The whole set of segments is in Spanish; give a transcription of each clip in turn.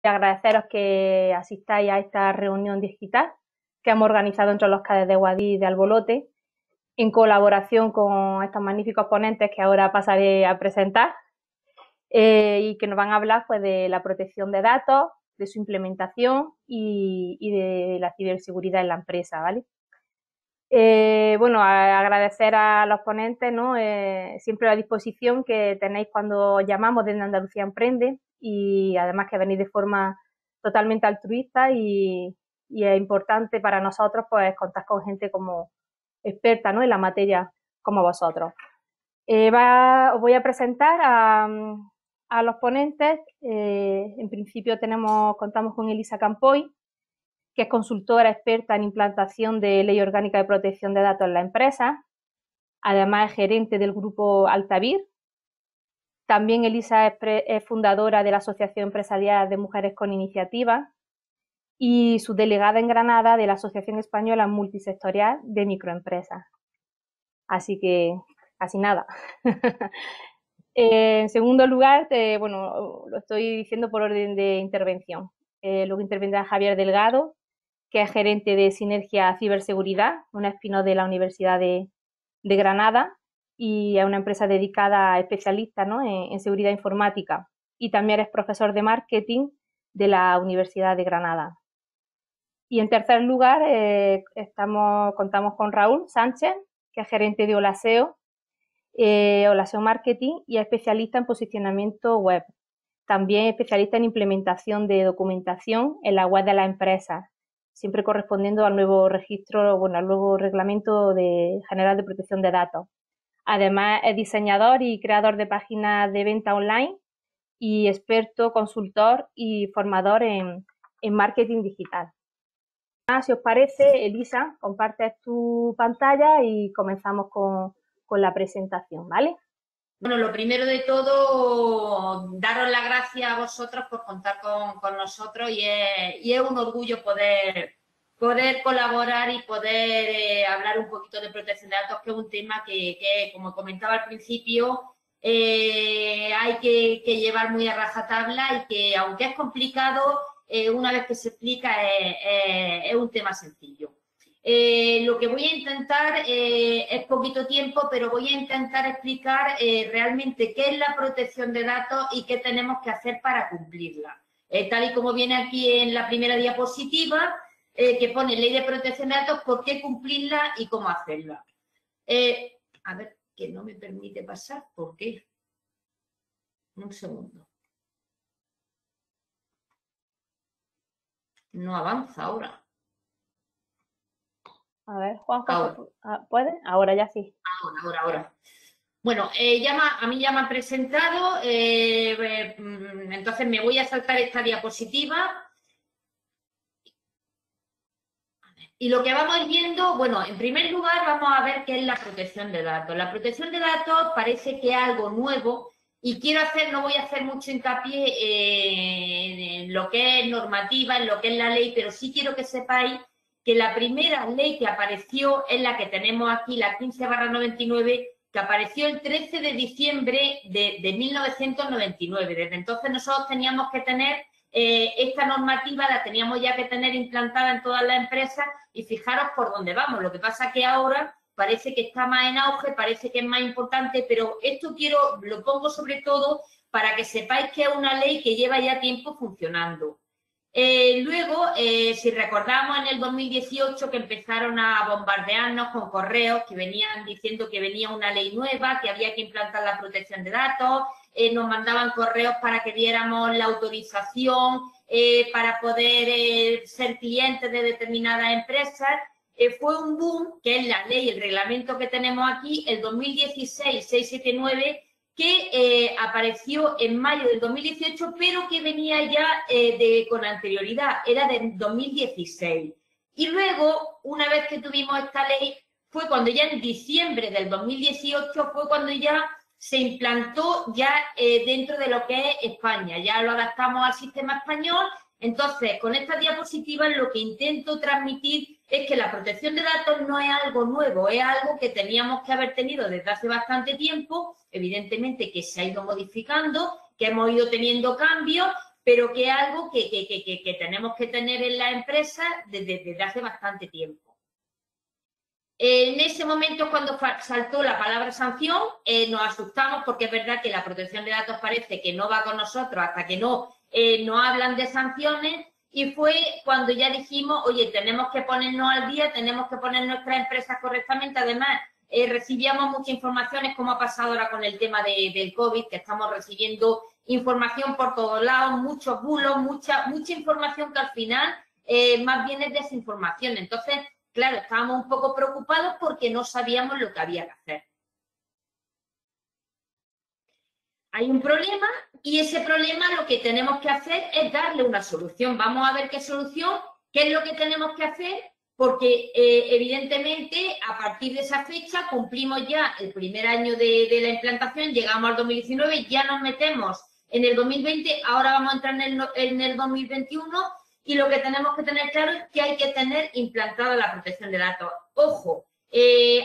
agradeceros que asistáis a esta reunión digital que hemos organizado entre los CADES de Guadix y de Albolote, en colaboración con estos magníficos ponentes que ahora pasaré a presentar, y que nos van a hablar pues, de la protección de datos, de su implementación y de la ciberseguridad en la empresa, ¿vale? Bueno, agradecer a los ponentes, ¿no? Siempre a la disposición que tenéis cuando os llamamos desde Andalucía Emprende, y además que venís de forma totalmente altruista y es importante para nosotros pues contar con gente como experta, ¿no? En la materia como vosotros. Os voy a presentar a los ponentes. En principio contamos con Elisa Campoy, que es consultora experta en implantación de Ley Orgánica de Protección de Datos en la empresa. Además es gerente del grupo Altavir. También Elisa es fundadora de la Asociación Empresarial de Mujeres con Iniciativa y subdelegada en Granada de la Asociación Española Multisectorial de Microempresas. Así que, casi nada. En segundo lugar, bueno, lo estoy diciendo por orden de intervención. Luego intervendrá Javier Delgado, que es gerente de Sinergia Ciberseguridad, una spin-off de la Universidad de Granada, y es una empresa dedicada a especialistas, ¿no? en seguridad informática. Y también es profesor de marketing de la Universidad de Granada. Y en tercer lugar, contamos con Raúl Sánchez, que es gerente de Olaseo, Olaseo Marketing, y es especialista en posicionamiento web. También especialista en implementación de documentación en la web de las empresas, siempre correspondiendo al nuevo registro, bueno, al nuevo reglamento general de protección de datos. Además, es diseñador y creador de páginas de venta online y experto, consultor y formador en marketing digital. Si os parece, Elisa, compartes tu pantalla y comenzamos con la presentación, ¿vale? Bueno, lo primero de todo, daros las gracias a vosotros por contar con nosotros y es un orgullo poder colaborar y poder hablar un poquito de protección de datos, que es un tema que como comentaba al principio, hay que llevar muy a rajatabla y que, aunque es complicado, una vez que se explica es un tema sencillo. Lo que voy a intentar es poquito tiempo, pero voy a intentar explicar realmente qué es la protección de datos y qué tenemos que hacer para cumplirla. Tal y como viene aquí en la primera diapositiva, que pone Ley de Protección de Datos, por qué cumplirla y cómo hacerla. A ver, que no me permite pasar, ¿por qué? Un segundo. No avanza ahora. A ver, Juanjo, ¿puede? Ahora ya sí. Ahora. Bueno, a mí ya me han presentado, entonces me voy a saltar esta diapositiva. Y lo que vamos a ir viendo, bueno, en primer lugar vamos a ver qué es la protección de datos. La protección de datos parece que es algo nuevo y no voy a hacer mucho hincapié en lo que es normativa, en lo que es la ley, pero sí quiero que sepáis que la primera ley que apareció es la que tenemos aquí, la 15/99, que apareció el 13 de diciembre de 1999. Desde entonces nosotros teníamos que tener esta normativa, la teníamos ya que tener implantada en todas las empresas, y fijaros por dónde vamos. Lo que pasa es que ahora parece que está más en auge, parece que es más importante, pero esto lo pongo sobre todo para que sepáis que es una ley que lleva ya tiempo funcionando. Luego, si recordamos, en el 2018 que empezaron a bombardearnos con correos que venían diciendo que venía una ley nueva, que había que implantar la protección de datos, nos mandaban correos para que diéramos la autorización para poder ser clientes de determinadas empresas. Fue un boom, que es la ley, el reglamento que tenemos aquí, el 2016-679, que apareció en mayo del 2018, pero que venía ya con anterioridad, era de 2016. Y luego, una vez que tuvimos esta ley, fue cuando ya en diciembre del 2018 fue cuando ya se implantó ya dentro de lo que es España. Ya lo adaptamos al sistema español. Entonces, con estas diapositivas lo que intento transmitir es que la protección de datos no es algo nuevo, es algo que teníamos que haber tenido desde hace bastante tiempo, evidentemente que se ha ido modificando, que hemos ido teniendo cambios, pero que es algo que tenemos que tener en la empresa desde hace bastante tiempo. En ese momento, cuando saltó la palabra sanción, nos asustamos porque es verdad que la protección de datos parece que no va con nosotros hasta que no hablan de sanciones, y fue cuando ya dijimos, oye, tenemos que ponernos al día, tenemos que poner nuestras empresas correctamente. Además, recibíamos muchas informaciones, como ha pasado ahora con el tema del COVID, que estamos recibiendo información por todos lados, muchos bulos, mucha información que al final más bien es desinformación. Entonces, claro, estábamos un poco preocupados porque no sabíamos lo que había que hacer. Hay un problema y ese problema lo que tenemos que hacer es darle una solución. Vamos a ver qué solución, qué es lo que tenemos que hacer, porque evidentemente a partir de esa fecha cumplimos ya el primer año de la implantación, llegamos al 2019, ya nos metemos en el 2020, ahora vamos a entrar en el 2021 y lo que tenemos que tener claro es que hay que tener implantada la protección de datos. Ojo,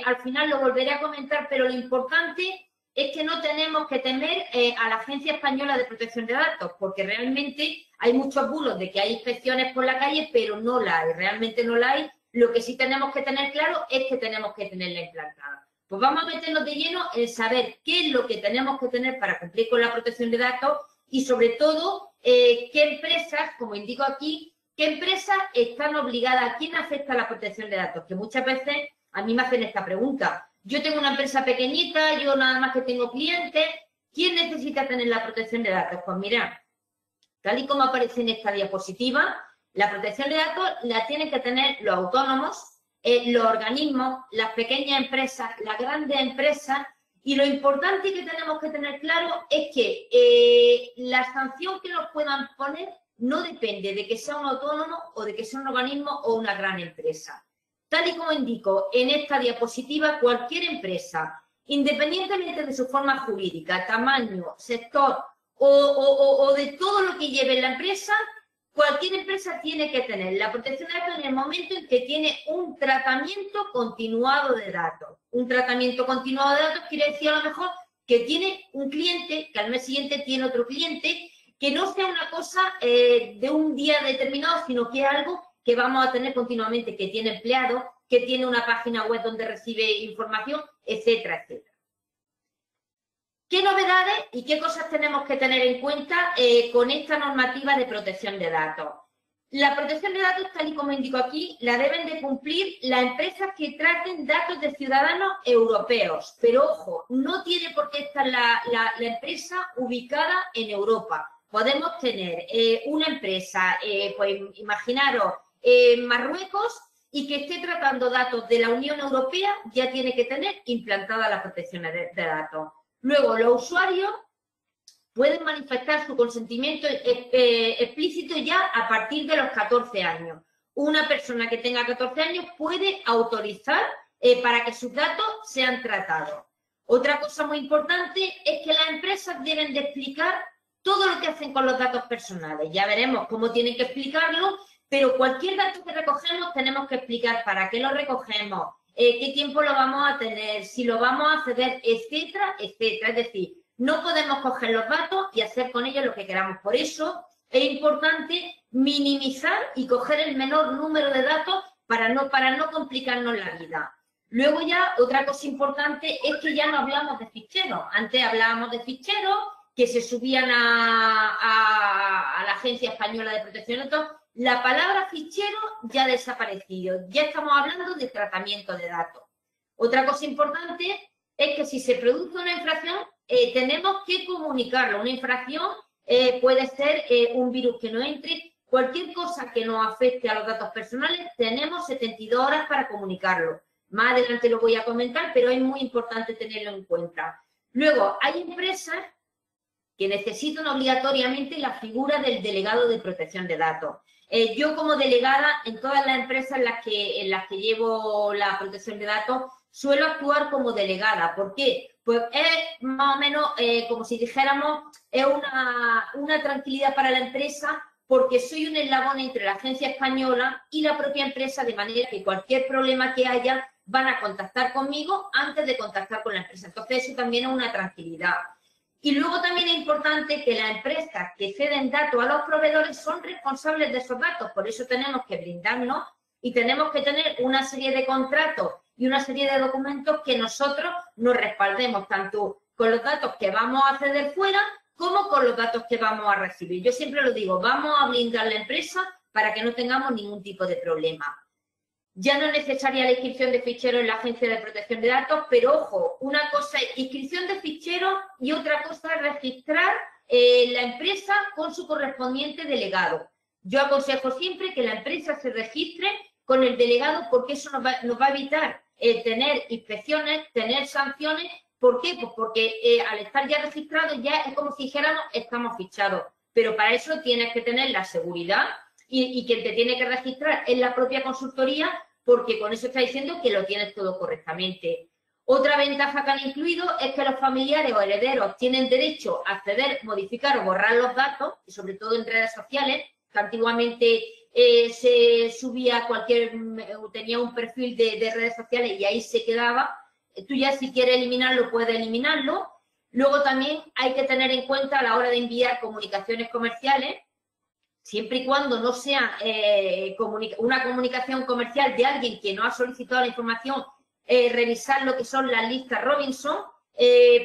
al final lo volveré a comentar, pero lo importante es que no tenemos que temer a la Agencia Española de Protección de Datos, porque realmente hay muchos bulos de que hay inspecciones por la calle, pero no la hay, realmente no la hay. Lo que sí tenemos que tener claro es que tenemos que tenerla implantada. Pues vamos a meternos de lleno en saber qué es lo que tenemos que tener para cumplir con la protección de datos y, sobre todo, qué empresas, como indico aquí, qué empresas están obligadas, a quién afecta la protección de datos, que muchas veces a mí me hacen esta pregunta. Yo tengo una empresa pequeñita, yo nada más que tengo clientes, ¿quién necesita tener la protección de datos? Pues mirad, tal y como aparece en esta diapositiva, la protección de datos la tienen que tener los autónomos, los organismos, las pequeñas empresas, las grandes empresas, y lo importante que tenemos que tener claro es que la sanción que nos puedan poner no depende de que sea un autónomo o de que sea un organismo o una gran empresa. Tal y como indico en esta diapositiva, cualquier empresa, independientemente de su forma jurídica, tamaño, sector o de todo lo que lleve la empresa, cualquier empresa tiene que tener la protección de datos en el momento en que tiene un tratamiento continuado de datos. Un tratamiento continuado de datos quiere decir a lo mejor que tiene un cliente, que al mes siguiente tiene otro cliente, que no sea una cosa de un día determinado, sino que es algo que vamos a tener continuamente, que tiene empleados, que tiene una página web donde recibe información, etcétera, etcétera. ¿Qué novedades y qué cosas tenemos que tener en cuenta con esta normativa de protección de datos? La protección de datos, tal y como indico aquí, la deben de cumplir las empresas que traten datos de ciudadanos europeos. Pero, ojo, no tiene por qué estar la empresa ubicada en Europa. Podemos tener una empresa, pues imaginaros, en Marruecos, y que esté tratando datos de la Unión Europea, ya tiene que tener implantada la protección de datos. Luego, los usuarios pueden manifestar su consentimiento explícito ya a partir de los 14 años. Una persona que tenga 14 años puede autorizar para que sus datos sean tratados. Otra cosa muy importante es que las empresas deben de explicar todo lo que hacen con los datos personales. Ya veremos cómo tienen que explicarlo, pero cualquier dato que recogemos tenemos que explicar para qué lo recogemos, qué tiempo lo vamos a tener, si lo vamos a ceder, etcétera, etcétera. Es decir, no podemos coger los datos y hacer con ellos lo que queramos. Por eso es importante minimizar y coger el menor número de datos para no complicarnos la vida. Luego ya, otra cosa importante es que ya no hablamos de ficheros. Antes hablábamos de ficheros que se subían a la Agencia Española de Protección de Datos. La palabra fichero ya ha desaparecido. Ya estamos hablando de tratamiento de datos. Otra cosa importante es que si se produce una infracción, tenemos que comunicarlo. Una infracción puede ser un virus que no entre, cualquier cosa que nos afecte a los datos personales, tenemos 72 horas para comunicarlo. Más adelante lo voy a comentar, pero es muy importante tenerlo en cuenta. Luego, hay empresas que necesitan obligatoriamente la figura del delegado de protección de datos. Yo, como delegada, en todas las empresas en las que llevo la protección de datos, suelo actuar como delegada. ¿Por qué? Pues es más o menos como si dijéramos, es una tranquilidad para la empresa, porque soy un eslabón entre la agencia española y la propia empresa, de manera que cualquier problema que haya van a contactar conmigo antes de contactar con la empresa. Entonces, eso también es una tranquilidad. Y luego también es importante que las empresas que ceden datos a los proveedores son responsables de esos datos. Por eso tenemos que blindarnos y tenemos que tener una serie de contratos y una serie de documentos que nosotros nos respaldemos, tanto con los datos que vamos a ceder fuera como con los datos que vamos a recibir. Yo siempre lo digo, vamos a blindar la empresa para que no tengamos ningún tipo de problema. Ya no es necesaria la inscripción de ficheros en la Agencia de Protección de Datos, pero ojo, una cosa es inscripción de ficheros y otra cosa es registrar la empresa con su correspondiente delegado. Yo aconsejo siempre que la empresa se registre con el delegado porque eso nos va a evitar tener inspecciones, tener sanciones. ¿Por qué? Pues porque al estar ya registrado ya es como si dijéramos estamos fichados, pero para eso tienes que tener la seguridad y quien te tiene que registrar es la propia consultoría, porque con eso está diciendo que lo tienes todo correctamente. Otra ventaja que han incluido es que los familiares o herederos tienen derecho a acceder, modificar o borrar los datos, y sobre todo en redes sociales, que antiguamente se subía tenía un perfil de redes sociales y ahí se quedaba. Tú ya si quieres eliminarlo, puedes eliminarlo. Luego también hay que tener en cuenta a la hora de enviar comunicaciones comerciales, siempre y cuando no sea una comunicación comercial de alguien que no ha solicitado la información, revisar lo que son las listas Robinson,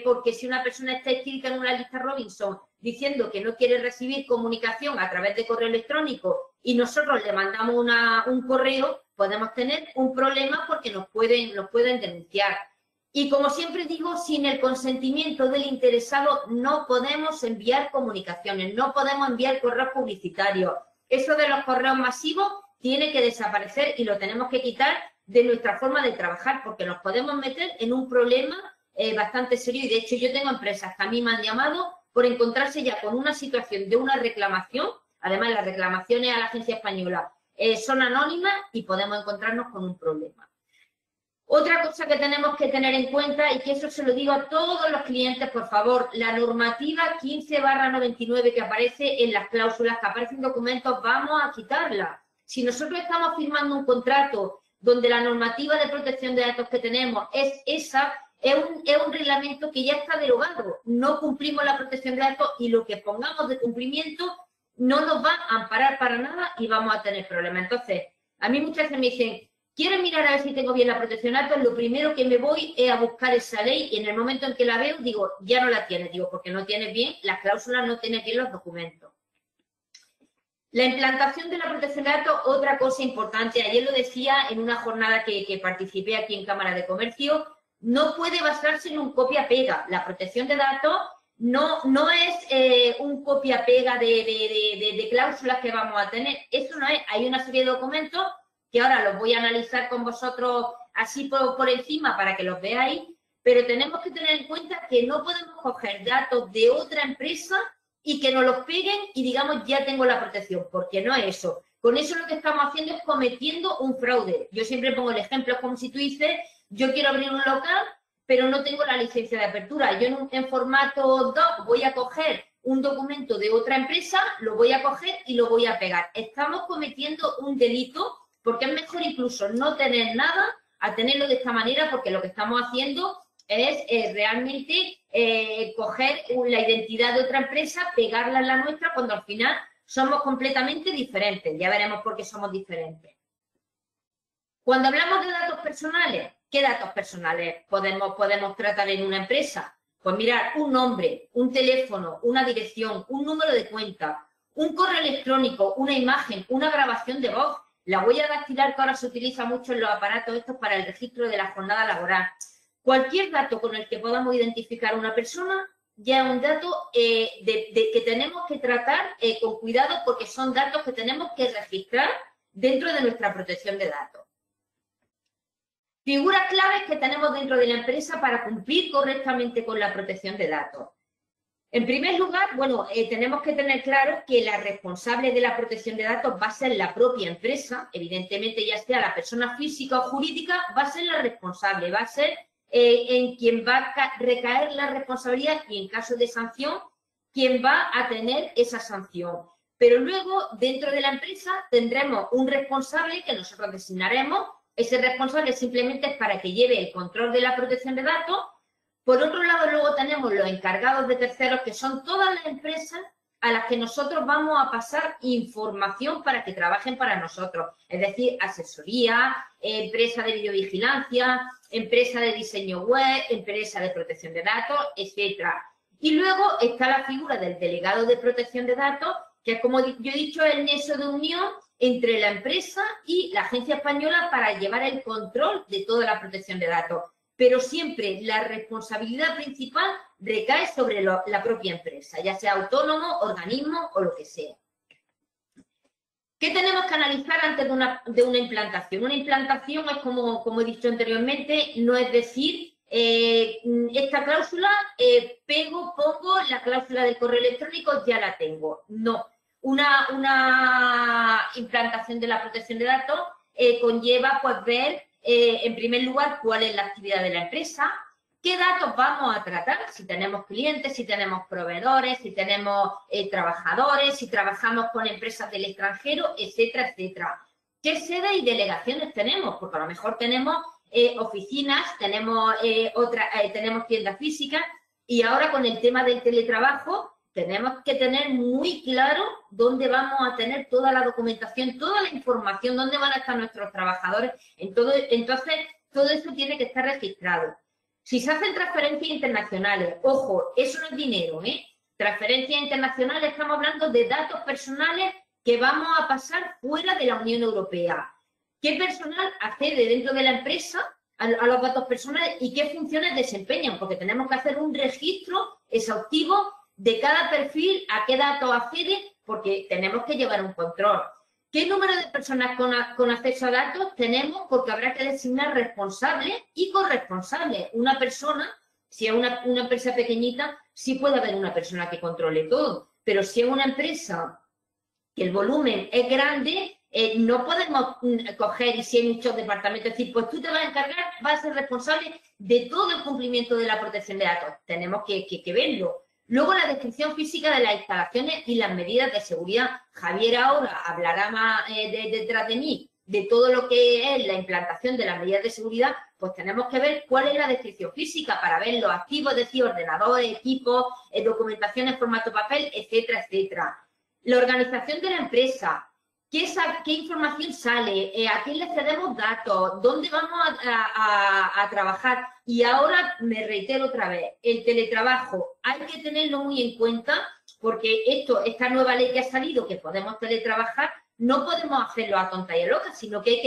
porque si una persona está inscrita en una lista Robinson diciendo que no quiere recibir comunicación a través de correo electrónico y nosotros le mandamos un correo, podemos tener un problema porque nos pueden denunciar. Y como siempre digo, sin el consentimiento del interesado no podemos enviar comunicaciones, no podemos enviar correos publicitarios. Eso de los correos masivos tiene que desaparecer y lo tenemos que quitar de nuestra forma de trabajar porque nos podemos meter en un problema bastante serio. Y de hecho yo tengo empresas que a mí me han llamado por encontrarse ya con una situación de una reclamación. Además, las reclamaciones a la agencia española son anónimas y podemos encontrarnos con un problema. Otra cosa que tenemos que tener en cuenta, y que eso se lo digo a todos los clientes, por favor, la normativa 15/99 que aparece en las cláusulas, que aparece en documentos, vamos a quitarla. Si nosotros estamos firmando un contrato donde la normativa de protección de datos que tenemos es esa, es un reglamento que ya está derogado. No cumplimos la protección de datos y lo que pongamos de cumplimiento no nos va a amparar para nada y vamos a tener problemas. Entonces, a mí muchas veces me dicen, quiero mirar a ver si tengo bien la protección de datos, lo primero que me voy es a buscar esa ley y en el momento en que la veo digo, ya no la tienes, digo, porque no tienes bien las cláusulas, no tienes bien los documentos. La implantación de la protección de datos, otra cosa importante, ayer lo decía en una jornada que participé aquí en Cámara de Comercio, no puede basarse en un copia-pega. La protección de datos no es un copia-pega de cláusulas que vamos a tener, eso no es, hay una serie de documentos que ahora los voy a analizar con vosotros así por encima para que los veáis, pero tenemos que tener en cuenta que no podemos coger datos de otra empresa y que nos los peguen y digamos ya tengo la protección, porque no es eso. Con eso lo que estamos haciendo es cometiendo un fraude. Yo siempre pongo el ejemplo, es como si tú dices, yo quiero abrir un local, pero no tengo la licencia de apertura. Yo en formato doc voy a coger un documento de otra empresa, lo voy a coger y lo voy a pegar. Estamos cometiendo un delito porque es mejor incluso no tener nada a tenerlo de esta manera, porque lo que estamos haciendo es realmente coger la identidad de otra empresa, pegarla en la nuestra, cuando al final somos completamente diferentes. Ya veremos por qué somos diferentes. Cuando hablamos de datos personales, ¿qué datos personales podemos tratar en una empresa? Pues mirar, un nombre, un teléfono, una dirección, un número de cuenta, un correo electrónico, una imagen, una grabación de voz, la huella dactilar que ahora se utiliza mucho en los aparatos estos para el registro de la jornada laboral. Cualquier dato con el que podamos identificar a una persona ya es un dato que tenemos que tratar con cuidado porque son datos que tenemos que registrar dentro de nuestra protección de datos. Figuras claves que tenemos dentro de la empresa para cumplir correctamente con la protección de datos. En primer lugar, bueno, tenemos que tener claro que la responsable de la protección de datos va a ser la propia empresa, evidentemente ya sea la persona física o jurídica, va a ser la responsable, va a ser en quien va a recaer la responsabilidad y en caso de sanción, quien va a tener esa sanción. Pero luego, dentro de la empresa, tendremos un responsable que nosotros designaremos. Ese responsable simplemente es para que lleve el control de la protección de datos, Por otro lado, luego tenemos los encargados de terceros, que son todas las empresas a las que nosotros vamos a pasar información para que trabajen para nosotros. Es decir, asesoría, empresa de videovigilancia, empresa de diseño web, empresa de protección de datos, etcétera. Y luego está la figura del delegado de protección de datos, que es, como yo he dicho, el nexo de unión entre la empresa y la agencia española para llevar el control de toda la protección de datos. Pero siempre la responsabilidad principal recae sobre la propia empresa, ya sea autónomo, organismo o lo que sea. ¿Qué tenemos que analizar antes de una implantación? Una implantación es, como he dicho anteriormente, no es decir, esta cláusula, pongo la cláusula del correo electrónico, ya la tengo. No. Una implantación de la protección de datos conlleva, pues, ver, en primer lugar, cuál es la actividad de la empresa, qué datos vamos a tratar, si tenemos clientes, si tenemos proveedores, si tenemos trabajadores, si trabajamos con empresas del extranjero, etcétera, etcétera. ¿Qué sedes y delegaciones tenemos? Porque a lo mejor tenemos oficinas, tenemos tiendas físicas, y ahora con el tema del teletrabajo tenemos que tener muy claro dónde vamos a tener toda la documentación, toda la información, dónde van a estar nuestros trabajadores. Entonces, todo eso tiene que estar registrado. Si se hacen transferencias internacionales, ojo, eso no es dinero, ¿eh? Transferencias internacionales, estamos hablando de datos personales que vamos a pasar fuera de la Unión Europea. ¿Qué personal accede dentro de la empresa a los datos personales y qué funciones desempeñan? Porque tenemos que hacer un registro exhaustivo de cada perfil, a qué datos accede, porque tenemos que llevar un control. ¿Qué número de personas con acceso a datos tenemos? Porque habrá que designar responsables y corresponsables. Una persona, si es una empresa pequeñita, sí puede haber una persona que controle todo, pero si es una empresa que el volumen es grande, no podemos coger, y si hay muchos departamentos, decir, pues tú te vas a encargar, vas a ser responsable de todo el cumplimiento de la protección de datos. Tenemos que verlo. Luego, la descripción física de las instalaciones y las medidas de seguridad. Javier ahora hablará más detrás de mí de todo lo que es la implantación de las medidas de seguridad. Pues tenemos que ver cuál es la descripción física para ver los activos, es decir, ordenadores, equipos, documentación en formato papel, etcétera, etcétera. La organización de la empresa. ¿Qué información sale? ¿A quién le cedemos datos? ¿Dónde vamos a trabajar? Y ahora me reitero otra vez, el teletrabajo hay que tenerlo muy en cuenta porque esta nueva ley que ha salido, que podemos teletrabajar, no podemos hacerlo a tonta y a loca, sino que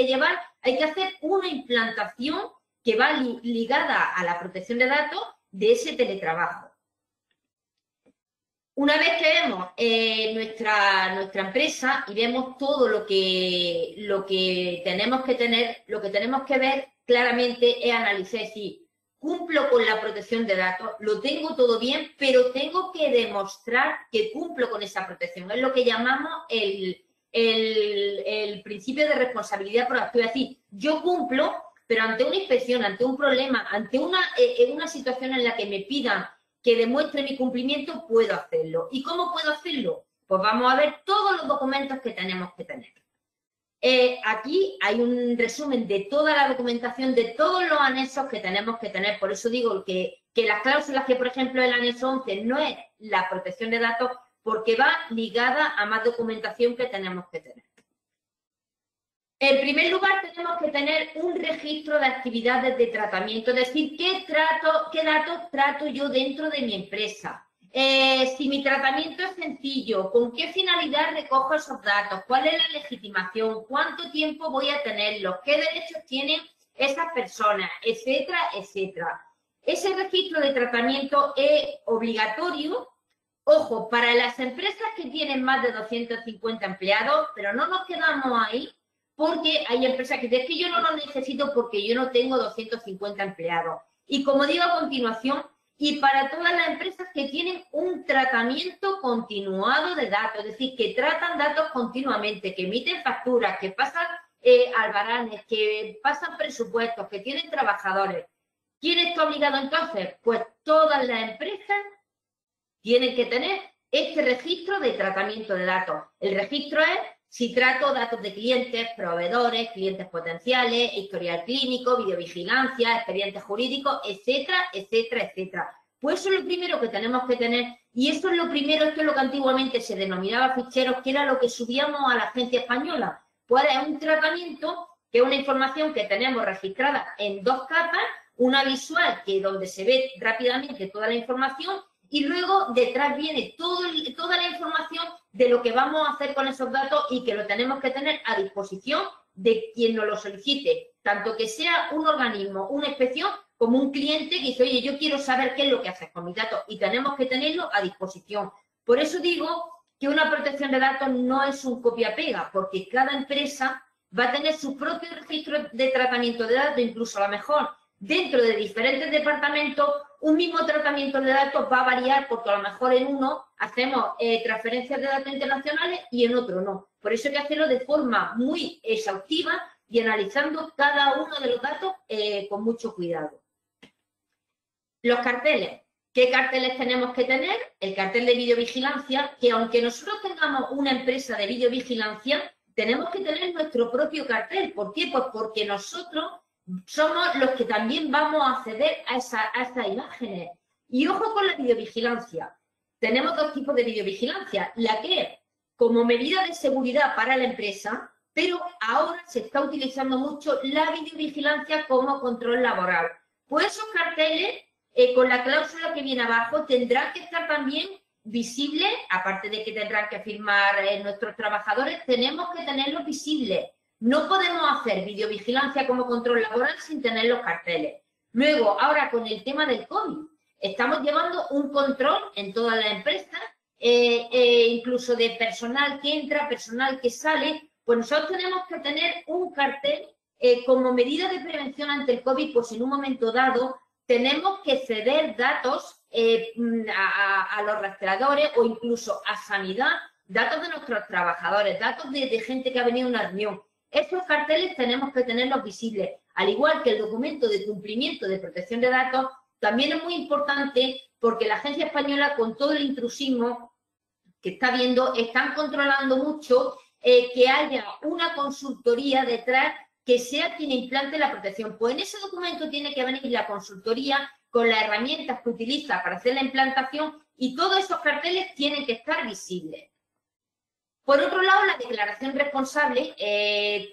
hay que hacer una implantación que va ligada a la protección de datos de ese teletrabajo. Una vez que vemos nuestra empresa y vemos todo lo que tenemos que tener, lo que tenemos que ver claramente es analizar si cumplo con la protección de datos, lo tengo todo bien, pero tengo que demostrar que cumplo con esa protección. Es lo que llamamos el principio de responsabilidad proactiva. Es decir, yo cumplo, pero ante una inspección, ante un problema, ante una situación en la que me pidan que demuestre mi cumplimiento, puedo hacerlo. ¿Y cómo puedo hacerlo? Pues vamos a ver todos los documentos que tenemos que tener. Aquí hay un resumen de toda la documentación, de todos los anexos que tenemos que tener. Por eso digo que las cláusulas, que por ejemplo el anexo 11 no es la protección de datos, porque va ligada a más documentación que tenemos que tener. En primer lugar, tenemos que tener un registro de actividades de tratamiento, es decir, qué datos trato yo dentro de mi empresa. Si mi tratamiento es sencillo, con qué finalidad recojo esos datos, cuál es la legitimación, cuánto tiempo voy a tenerlos, qué derechos tienen esas personas, etcétera, etcétera. Ese registro de tratamiento es obligatorio, ojo, para las empresas que tienen más de 250 empleados, pero no nos quedamos ahí, porque hay empresas que dicen que yo no lo necesito porque yo no tengo 250 empleados. Y como digo a continuación, y para todas las empresas que tienen un tratamiento continuado de datos, es decir, que tratan datos continuamente, que emiten facturas, que pasan albaranes, que pasan presupuestos, que tienen trabajadores. ¿Quién está obligado entonces? Pues todas las empresas tienen que tener este registro de tratamiento de datos. El registro es si trato datos de clientes, proveedores, clientes potenciales, historial clínico, videovigilancia, expedientes jurídicos, etcétera, etcétera, etcétera. Pues eso es lo primero que tenemos que tener, y esto es lo primero, esto es lo que antiguamente se denominaba ficheros, que era lo que subíamos a la agencia española. Pues es un tratamiento, que es una información que tenemos registrada en 2 capas, una visual, que donde se ve rápidamente toda la información, y luego detrás viene toda la información de lo que vamos a hacer con esos datos y que lo tenemos que tener a disposición de quien nos lo solicite, tanto que sea un organismo, una inspección, como un cliente que dice, oye, yo quiero saber qué es lo que haces con mis datos, y tenemos que tenerlo a disposición. Por eso digo que una protección de datos no es un copia-pega, porque cada empresa va a tener su propio registro de tratamiento de datos, incluso a lo mejor dentro de diferentes departamentos, un mismo tratamiento de datos va a variar, porque a lo mejor en uno hacemos transferencias de datos internacionales y en otro no. Por eso hay que hacerlo de forma muy exhaustiva y analizando cada uno de los datos con mucho cuidado. Los carteles. ¿Qué carteles tenemos que tener? El cartel de videovigilancia, que aunque nosotros tengamos una empresa de videovigilancia, tenemos que tener nuestro propio cartel. ¿Por qué? Pues porque nosotros somos los que también vamos a acceder a esas imágenes. Y ojo con la videovigilancia. Tenemos 2 tipos de videovigilancia. La que es como medida de seguridad para la empresa, pero ahora se está utilizando mucho la videovigilancia como control laboral. Pues esos carteles, con la cláusula que viene abajo, tendrán que estar también visibles, aparte de que tendrán que firmar nuestros trabajadores, tenemos que tenerlos visibles. No podemos hacer videovigilancia como control laboral sin tener los carteles. Luego, ahora con el tema del COVID, estamos llevando un control en todas las empresas, incluso de personal que entra, personal que sale. Pues nosotros tenemos que tener un cartel como medida de prevención ante el COVID, pues en un momento dado tenemos que ceder datos a los rastreadores o incluso a sanidad, datos de nuestros trabajadores, datos de gente que ha venido a una reunión. Esos carteles tenemos que tenerlos visibles, al igual que el documento de cumplimiento de protección de datos. También es muy importante porque la agencia española, con todo el intrusismo que está viendo, están controlando mucho que haya una consultoría detrás que sea quien implante la protección. Pues en ese documento tiene que venir la consultoría con las herramientas que utiliza para hacer la implantación, y todos esos carteles tienen que estar visibles. Por otro lado, la declaración responsable,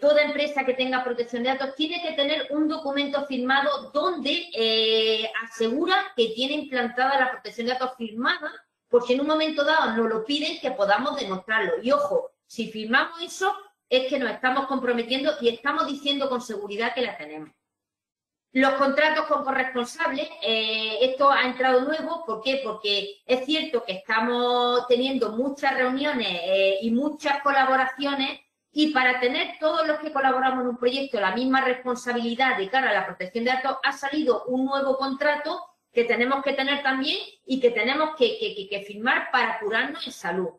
toda empresa que tenga protección de datos tiene que tener un documento firmado donde asegura que tiene implantada la protección de datos firmada, porque en un momento dado nos lo piden, que podamos demostrarlo. Y ojo, si firmamos eso, es que nos estamos comprometiendo y estamos diciendo con seguridad que la tenemos. Los contratos con corresponsables, esto ha entrado nuevo. ¿Por qué? Porque es cierto que estamos teniendo muchas reuniones y muchas colaboraciones, y para tener todos los que colaboramos en un proyecto la misma responsabilidad de cara a la protección de datos, ha salido un nuevo contrato que tenemos que tener también y que tenemos que firmar para curarnos en salud.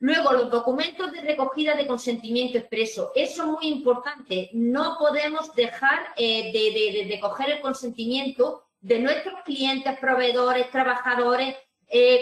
Luego, los documentos de recogida de consentimiento expreso. Eso es muy importante. No podemos dejar de coger el consentimiento de nuestros clientes, proveedores, trabajadores.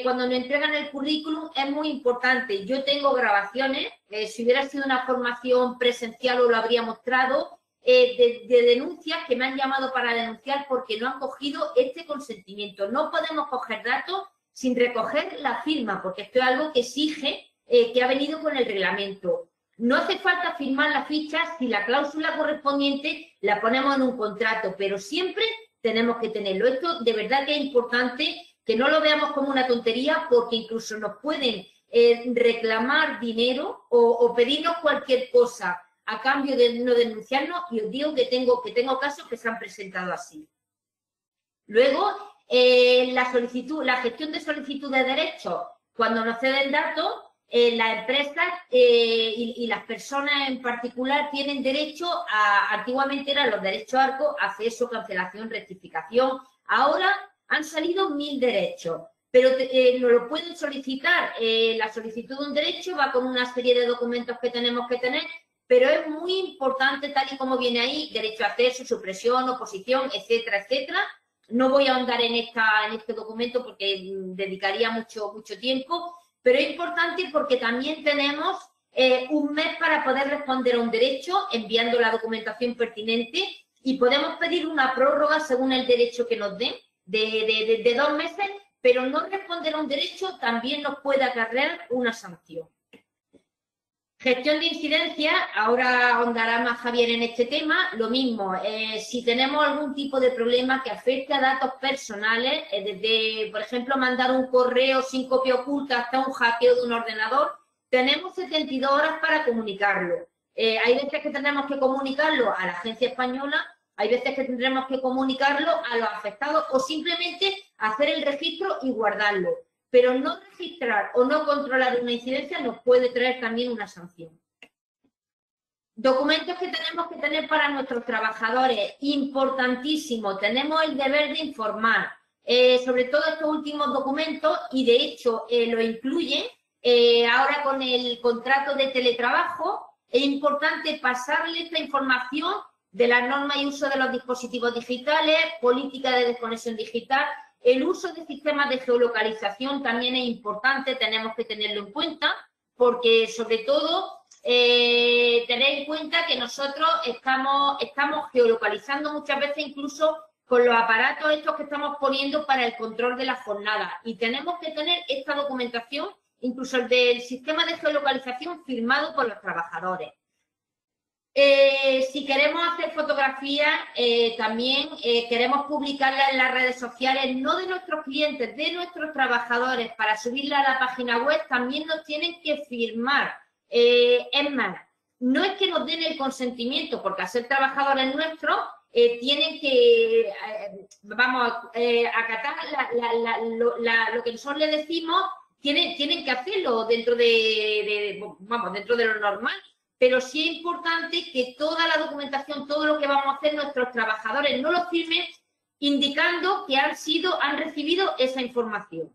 Cuando nos entregan el currículum es muy importante. Yo tengo grabaciones, si hubiera sido una formación presencial os lo habría mostrado, de denuncias que me han llamado para denunciar porque no han cogido este consentimiento. No podemos coger datos sin recoger la firma, porque esto es algo que exige, que ha venido con el reglamento. No hace falta firmar la ficha si la cláusula correspondiente la ponemos en un contrato, pero siempre tenemos que tenerlo. Esto de verdad que es importante, que no lo veamos como una tontería, porque incluso nos pueden reclamar dinero o pedirnos cualquier cosa a cambio de no denunciarnos, y os digo que tengo casos que se han presentado así. Luego, la gestión de solicitud de derechos. Cuando nos ceden datos, las empresas y las personas en particular tienen derecho antiguamente eran los derechos ARCO, acceso, cancelación, rectificación. Ahora han salido 1000 derechos, pero nos lo pueden solicitar. La solicitud de un derecho va con una serie de documentos que tenemos que tener, pero es muy importante, tal y como viene ahí, derecho a acceso, supresión, oposición, etcétera, etcétera. No voy a ahondar en este documento porque dedicaría mucho tiempo, pero es importante porque también tenemos un mes para poder responder a un derecho enviando la documentación pertinente y podemos pedir una prórroga según el derecho que nos den de 2 meses, pero no responder a un derecho también nos puede acarrear una sanción. Gestión de incidencia, ahora ahondará más Javier en este tema, lo mismo, si tenemos algún tipo de problema que afecte a datos personales, desde, por ejemplo, mandar un correo sin copia oculta hasta un hackeo de un ordenador, tenemos 72 horas para comunicarlo. Hay veces que tendremos que comunicarlo a la agencia española, hay veces que tendremos que comunicarlo a los afectados o simplemente hacer el registro y guardarlo. Pero no registrar o no controlar una incidencia nos puede traer también una sanción. Documentos que tenemos que tener para nuestros trabajadores, importantísimo, tenemos el deber de informar, sobre todo estos últimos documentos, y de hecho lo incluye ahora con el contrato de teletrabajo. Es importante pasarle esta información de las normas y uso de los dispositivos digitales, política de desconexión digital. El uso de sistemas de geolocalización también es importante, tenemos que tenerlo en cuenta, porque sobre todo tener en cuenta que nosotros estamos geolocalizando muchas veces incluso con los aparatos estos que estamos poniendo para el control de la jornada. Y tenemos que tener esta documentación, incluso el del sistema de geolocalización firmado por los trabajadores. Si queremos hacer fotografías, también queremos publicarlas en las redes sociales, no de nuestros clientes, de nuestros trabajadores, para subirla a la página web, también nos tienen que firmar. Es más, no es que nos den el consentimiento, porque al ser trabajadores nuestros, tienen que, acatar lo que nosotros les decimos, tienen que hacerlo dentro dentro de lo normal. Pero sí es importante que toda la documentación, todo lo que vamos a hacer, nuestros trabajadores no lo firmen indicando que han recibido esa información.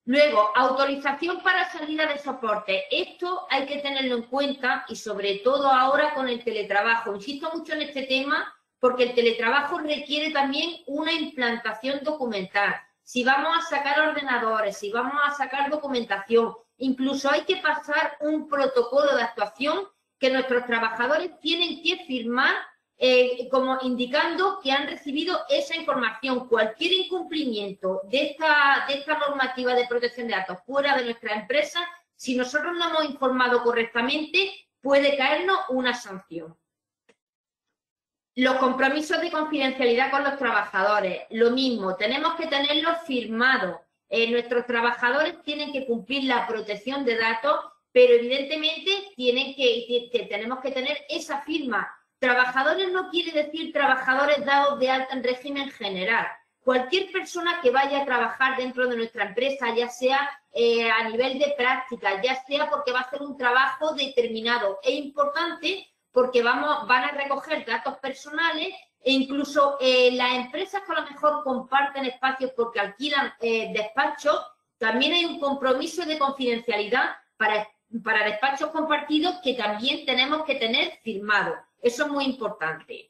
Luego, autorización para salida de soporte. Esto hay que tenerlo en cuenta y sobre todo ahora con el teletrabajo. Insisto mucho en este tema porque el teletrabajo requiere también una implantación documental. Si vamos a sacar ordenadores, si vamos a sacar documentación, incluso hay que pasar un protocolo de actuación que nuestros trabajadores tienen que firmar como indicando que han recibido esa información. Cualquier incumplimiento de esta normativa de protección de datos fuera de nuestra empresa, si nosotros no hemos informado correctamente, puede caernos una sanción. Los compromisos de confidencialidad con los trabajadores, lo mismo, tenemos que tenerlos firmados. Nuestros trabajadores tienen que cumplir la protección de datos, pero evidentemente tenemos que tener esa firma. Trabajadores no quiere decir trabajadores dados de alta en régimen general. Cualquier persona que vaya a trabajar dentro de nuestra empresa, ya sea a nivel de práctica, ya sea porque va a hacer un trabajo determinado, es importante porque van a recoger datos personales e incluso las empresas que a lo mejor comparten espacios porque alquilan despachos, también hay un compromiso de confidencialidad para despachos compartidos que también tenemos que tener firmado. Eso es muy importante.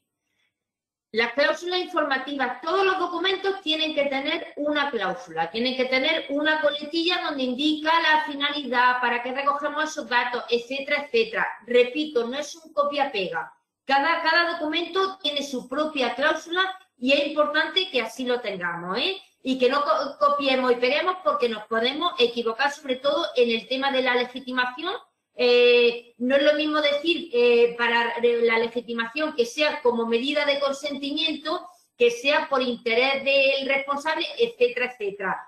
Las cláusulas informativas, todos los documentos tienen que tener una cláusula, tienen que tener una coletilla donde indica la finalidad, para qué recogemos esos datos, etcétera, etcétera. Repito, no es un copia-pega. Cada documento tiene su propia cláusula y es importante que así lo tengamos, y que no copiemos y peguemos porque nos podemos equivocar, sobre todo en el tema de la legitimación. No es lo mismo decir para la legitimación que sea como medida de consentimiento, que sea por interés del responsable, etcétera, etcétera.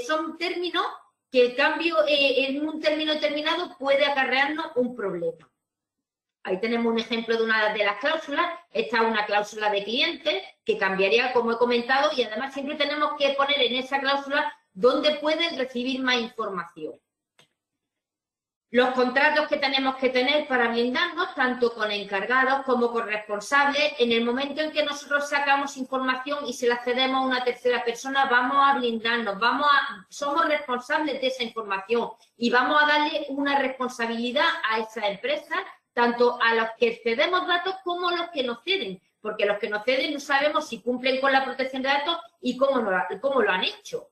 Son términos que el cambio en un término determinado puede acarrearnos un problema. Ahí tenemos un ejemplo de una de las cláusulas. Esta es una cláusula de cliente que cambiaría, como he comentado, y además siempre tenemos que poner en esa cláusula dónde pueden recibir más información. Los contratos que tenemos que tener para blindarnos, tanto con encargados como con responsables, en el momento en que nosotros sacamos información y se la cedemos a una tercera persona, vamos a blindarnos, somos responsables de esa información y vamos a darle una responsabilidad a esa empresa, tanto a los que cedemos datos como a los que nos ceden, porque los que nos ceden no sabemos si cumplen con la protección de datos y cómo lo han hecho.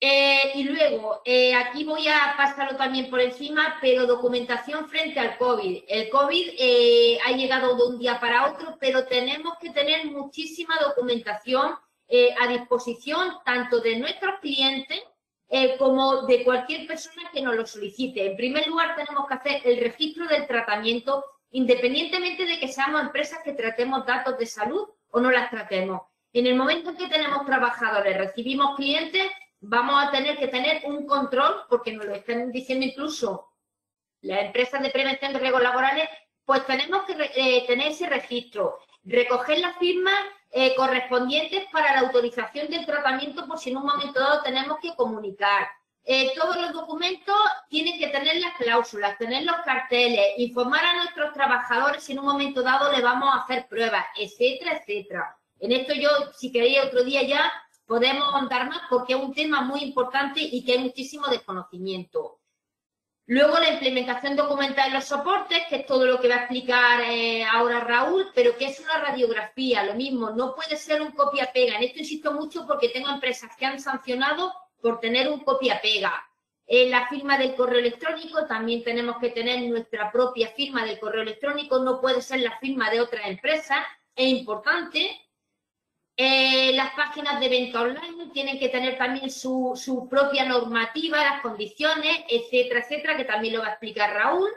Y luego, aquí voy a pasarlo también por encima, pero documentación frente al COVID. El COVID ha llegado de un día para otro, pero tenemos que tener muchísima documentación a disposición tanto de nuestros clientes como de cualquier persona que nos lo solicite. En primer lugar, tenemos que hacer el registro del tratamiento, independientemente de que seamos empresas que tratemos datos de salud o no las tratemos. En el momento en que tenemos trabajadores, recibimos clientes, vamos a tener que tener un control, porque nos lo están diciendo incluso las empresas de prevención de riesgos laborales, pues tenemos que tener ese registro, recoger las firmas correspondientes para la autorización del tratamiento por si en un momento dado tenemos que comunicar. Todos los documentos tienen que tener las cláusulas, tener los carteles, informar a nuestros trabajadores si en un momento dado le vamos a hacer pruebas, etcétera, etcétera. En esto yo, si queréis otro día ya, podemos ahondar más porque es un tema muy importante y que hay muchísimo desconocimiento. Luego la implementación documental en los soportes, que es todo lo que va a explicar ahora Raúl, pero que es una radiografía, lo mismo, no puede ser un copia-pega. En esto insisto mucho porque tengo empresas que han sancionado por tener un copia-pega. En la firma del correo electrónico también tenemos que tener nuestra propia firma del correo electrónico, no puede ser la firma de otra empresa, es importante. Las páginas de venta online tienen que tener también su propia normativa, las condiciones, etcétera, etcétera, que también lo va a explicar Raúl.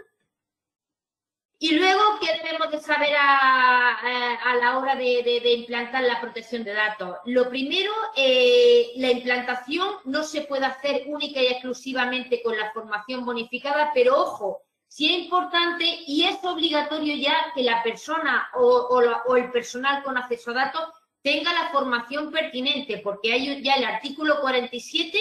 Y luego, ¿qué debemos de saber a la hora de implantar la protección de datos? Lo primero, la implantación no se puede hacer única y exclusivamente con la formación bonificada, pero ojo, sí es importante y es obligatorio ya que la persona o el personal con acceso a datos tenga la formación pertinente, porque hay ya el artículo 47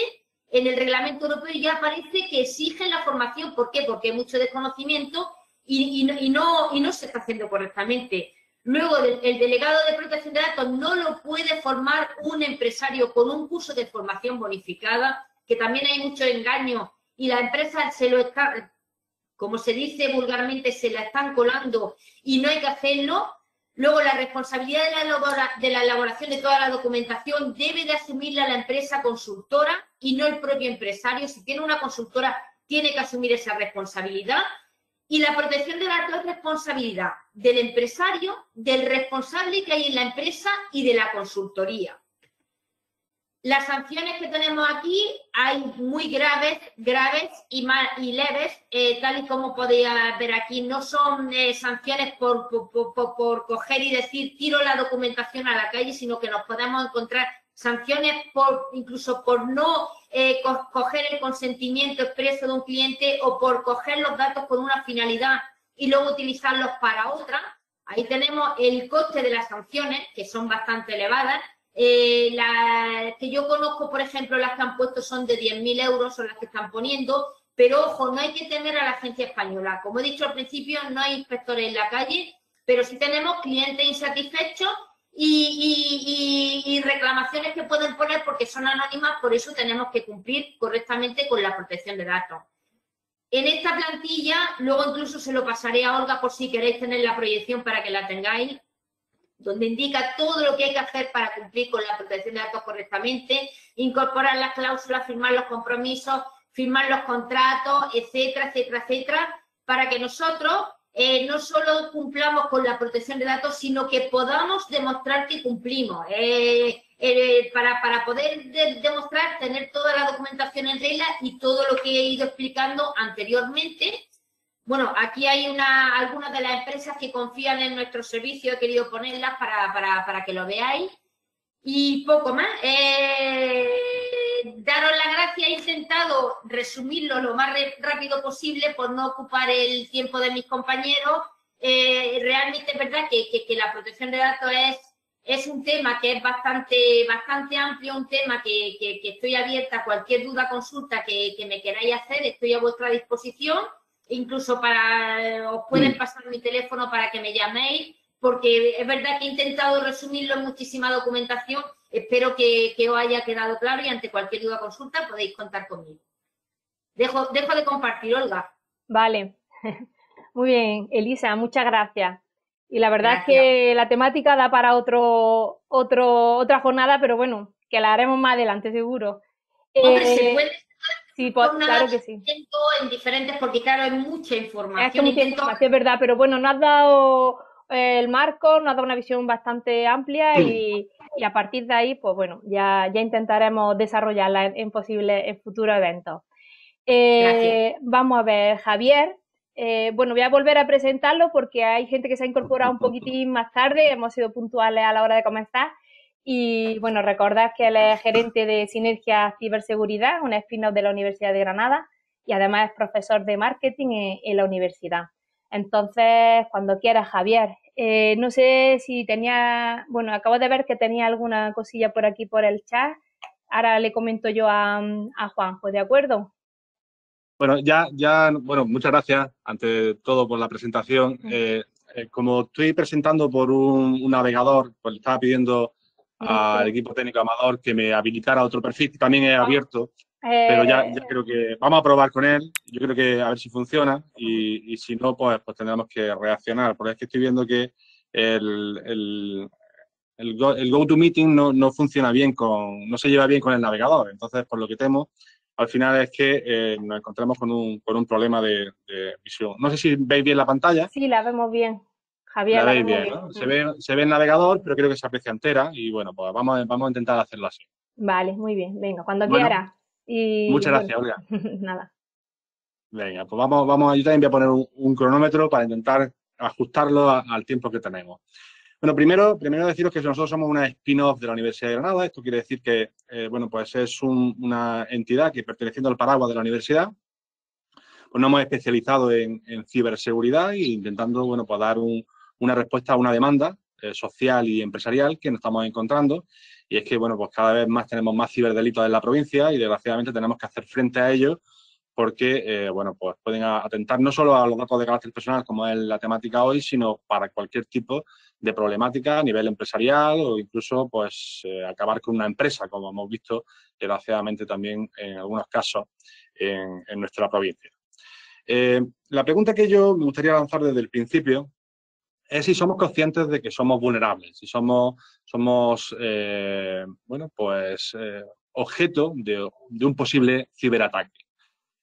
en el reglamento europeo ya aparece que exigen la formación. ¿Por qué? Porque hay mucho desconocimiento y no se está haciendo correctamente. Luego, el delegado de protección de datos no lo puede formar un empresario con un curso de formación bonificada, que también hay mucho engaño y la empresa se lo está, como se dice vulgarmente, se la están colando y no hay que hacerlo. Luego, la responsabilidad de la elaboración de toda la documentación debe de asumirla la empresa consultora y no el propio empresario. Si tiene una consultora, tiene que asumir esa responsabilidad. Y la protección de datos es responsabilidad del empresario, del responsable que hay en la empresa y de la consultoría. Las sanciones que tenemos aquí hay muy graves y leves, tal y como podéis ver aquí. No son sanciones por coger y decir tiro la documentación a la calle, sino que nos podemos encontrar sanciones incluso por no coger el consentimiento expreso de un cliente o por coger los datos con una finalidad y luego utilizarlos para otra. Ahí tenemos el coste de las sanciones, que son bastante elevadas. Las que yo conozco, por ejemplo, las que han puesto son de 10.000 euros, son las que están poniendo, pero ojo, no hay que temer a la agencia española. Como he dicho al principio, no hay inspectores en la calle, pero sí tenemos clientes insatisfechos y reclamaciones que pueden poner porque son anónimas, por eso tenemos que cumplir correctamente con la protección de datos. En esta plantilla, luego incluso se lo pasaré a Olga por si queréis tener la proyección para que la tengáis, donde indica todo lo que hay que hacer para cumplir con la protección de datos correctamente, incorporar las cláusulas, firmar los compromisos, firmar los contratos, etcétera, etcétera, etcétera, para que nosotros no solo cumplamos con la protección de datos, sino que podamos demostrar que cumplimos. Para poder demostrar, tener toda la documentación en regla y todo lo que he ido explicando anteriormente. Bueno, aquí hay algunas de las empresas que confían en nuestro servicio, he querido ponerlas para que lo veáis. Y poco más. Daros las gracias, he intentado resumirlo lo más rápido posible por no ocupar el tiempo de mis compañeros. Realmente es verdad que la protección de datos es un tema que es bastante amplio, un tema que estoy abierta a cualquier duda, consulta que me queráis hacer, estoy a vuestra disposición. Incluso os pueden pasar mi teléfono para que me llaméis, porque es verdad que he intentado resumirlo en muchísima documentación. Espero que os haya quedado claro y ante cualquier duda o consulta podéis contar conmigo. Dejo de compartir, Olga. Vale, muy bien, Elisa, muchas gracias. Y la verdad Gracias. es que la temática da para otra jornada, pero bueno, que la haremos más adelante seguro. Hombre, se puede Sí, jornadas claro que sí. en diferentes, porque claro, hay mucha Es que información. mucha información, es verdad, pero bueno, nos has dado el marco, nos has dado una visión bastante amplia y a partir de ahí, pues bueno, ya intentaremos desarrollarla en futuros eventos. Gracias. Vamos a ver, Javier. Bueno, voy a volver a presentarlo porque hay gente que se ha incorporado un poquitín más tarde, hemos sido puntuales a la hora de comenzar. Y bueno, recordad que él es gerente de Sinergia Ciberseguridad, una spin-off de la Universidad de Granada, y además es profesor de marketing en la universidad. Entonces, cuando quieras, Javier. No sé si tenía, bueno, acabo de ver que tenía alguna cosilla por aquí por el chat. Ahora le comento yo a Juanjo, ¿de acuerdo? Bueno, bueno, muchas gracias ante todo por la presentación. Como estoy presentando por un navegador, pues le estaba pidiendo al equipo técnico Amador que me habilitara otro perfil, que también es abierto, pero ya creo que vamos a probar con él. Yo creo que a ver si funciona y si no, pues tendremos que reaccionar, porque es que estoy viendo que el GoToMeeting no funciona bien no se lleva bien con el navegador. Entonces, por lo que temo, al final es que nos encontramos con un problema de visión. No sé si veis bien la pantalla. Sí, la vemos bien. Javier, La la veis vemos bien, bien. ¿no? Se ve el navegador, pero creo que se aprecia entera y bueno, pues vamos a intentar hacerlo así. Vale, muy bien. Venga, cuando Bueno, quieras. Y muchas bueno, gracias, Olga. nada. Venga, pues yo también voy a poner un cronómetro para intentar ajustarlo al tiempo que tenemos. Bueno, primero deciros que nosotros somos una spin-off de la Universidad de Granada. Esto quiere decir que, bueno, pues es una entidad que, perteneciendo al paraguas de la universidad, pues nos hemos especializado en ciberseguridad e intentando, bueno, pues dar una respuesta a una demanda social y empresarial que nos estamos encontrando. Y es que, bueno, pues cada vez más tenemos más ciberdelitos en la provincia y, desgraciadamente, tenemos que hacer frente a ellos porque, bueno, pues pueden atentar no solo a los datos de carácter personal, como es la temática hoy, sino para cualquier tipo de problemática a nivel empresarial o incluso, pues, acabar con una empresa, como hemos visto, desgraciadamente, también en algunos casos en nuestra provincia. La pregunta que yo me gustaría lanzar desde el principio es si somos conscientes de que somos vulnerables, si somos bueno, pues, objeto de un posible ciberataque.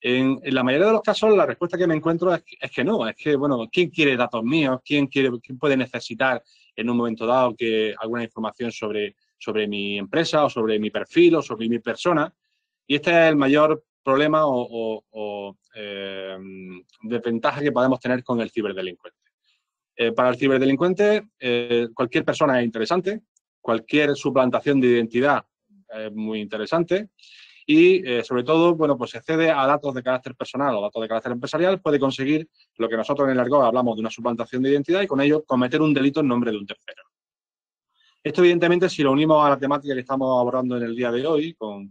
En la mayoría de los casos, la respuesta que me encuentro es que no. Es que, bueno, ¿quién quiere datos míos? ¿Quién puede necesitar en un momento dado alguna información sobre mi empresa o sobre mi perfil o sobre mi persona? Y este es el mayor problema o desventaja que podemos tener con el ciberdelincuente. Para el ciberdelincuente, cualquier persona es interesante, cualquier suplantación de identidad es muy interesante. Y, sobre todo, bueno, pues se accede a datos de carácter personal o datos de carácter empresarial, puede conseguir lo que nosotros en el argot hablamos de una suplantación de identidad y con ello cometer un delito en nombre de un tercero. Esto, evidentemente, si lo unimos a la temática que estamos abordando en el día de hoy, con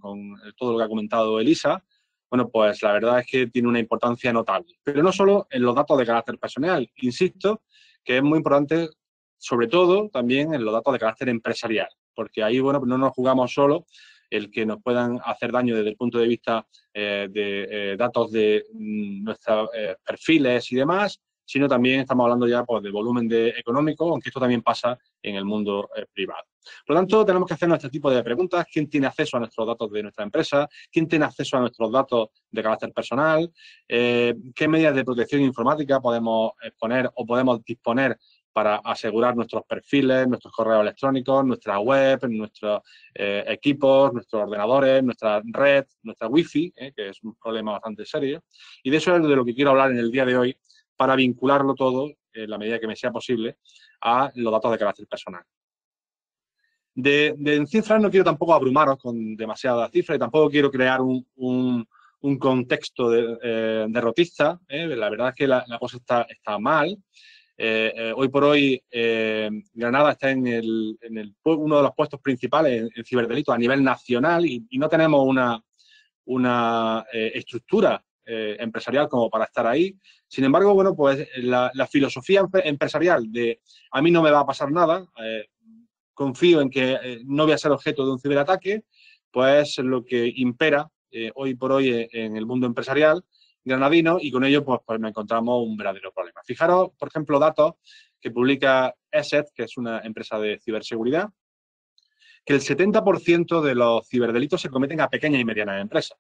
todo lo que ha comentado Elisa, bueno, pues la verdad es que tiene una importancia notable. Pero no solo en los datos de carácter personal, insisto, que es muy importante, sobre todo, también en los datos de carácter empresarial, porque ahí, bueno, no nos jugamos solo el que nos puedan hacer daño desde el punto de vista de datos de nuestros perfiles y demás, sino también estamos hablando ya, pues, de volumen económico, aunque esto también pasa en el mundo privado. Por lo tanto, tenemos que hacernos este tipo de preguntas. ¿Quién tiene acceso a nuestros datos de nuestra empresa? ¿Quién tiene acceso a nuestros datos de carácter personal? ¿Qué medidas de protección informática podemos poner o podemos disponer para asegurar nuestros perfiles, nuestros correos electrónicos, nuestra web, nuestros equipos, nuestros ordenadores, nuestra red, nuestra wifi, que es un problema bastante serio? Y de eso es de lo que quiero hablar en el día de hoy, para vincularlo todo, en la medida que me sea posible, a los datos de carácter personal. En cifras no quiero tampoco abrumaros con demasiadas cifras y tampoco quiero crear un contexto derrotista. La verdad es que la cosa está mal. Hoy por hoy, Granada está en uno de los puestos principales en ciberdelito a nivel nacional y no tenemos una estructura empresarial como para estar ahí. Sin embargo, bueno, pues la filosofía empresarial de a mí no me va a pasar nada, confío en que no voy a ser objeto de un ciberataque, pues es lo que impera hoy por hoy en el mundo empresarial granadino y con ello pues nos encontramos un verdadero problema. Fijaros, por ejemplo, datos que publica ESET, que es una empresa de ciberseguridad, que el 70% de los ciberdelitos se cometen a pequeñas y medianas empresas.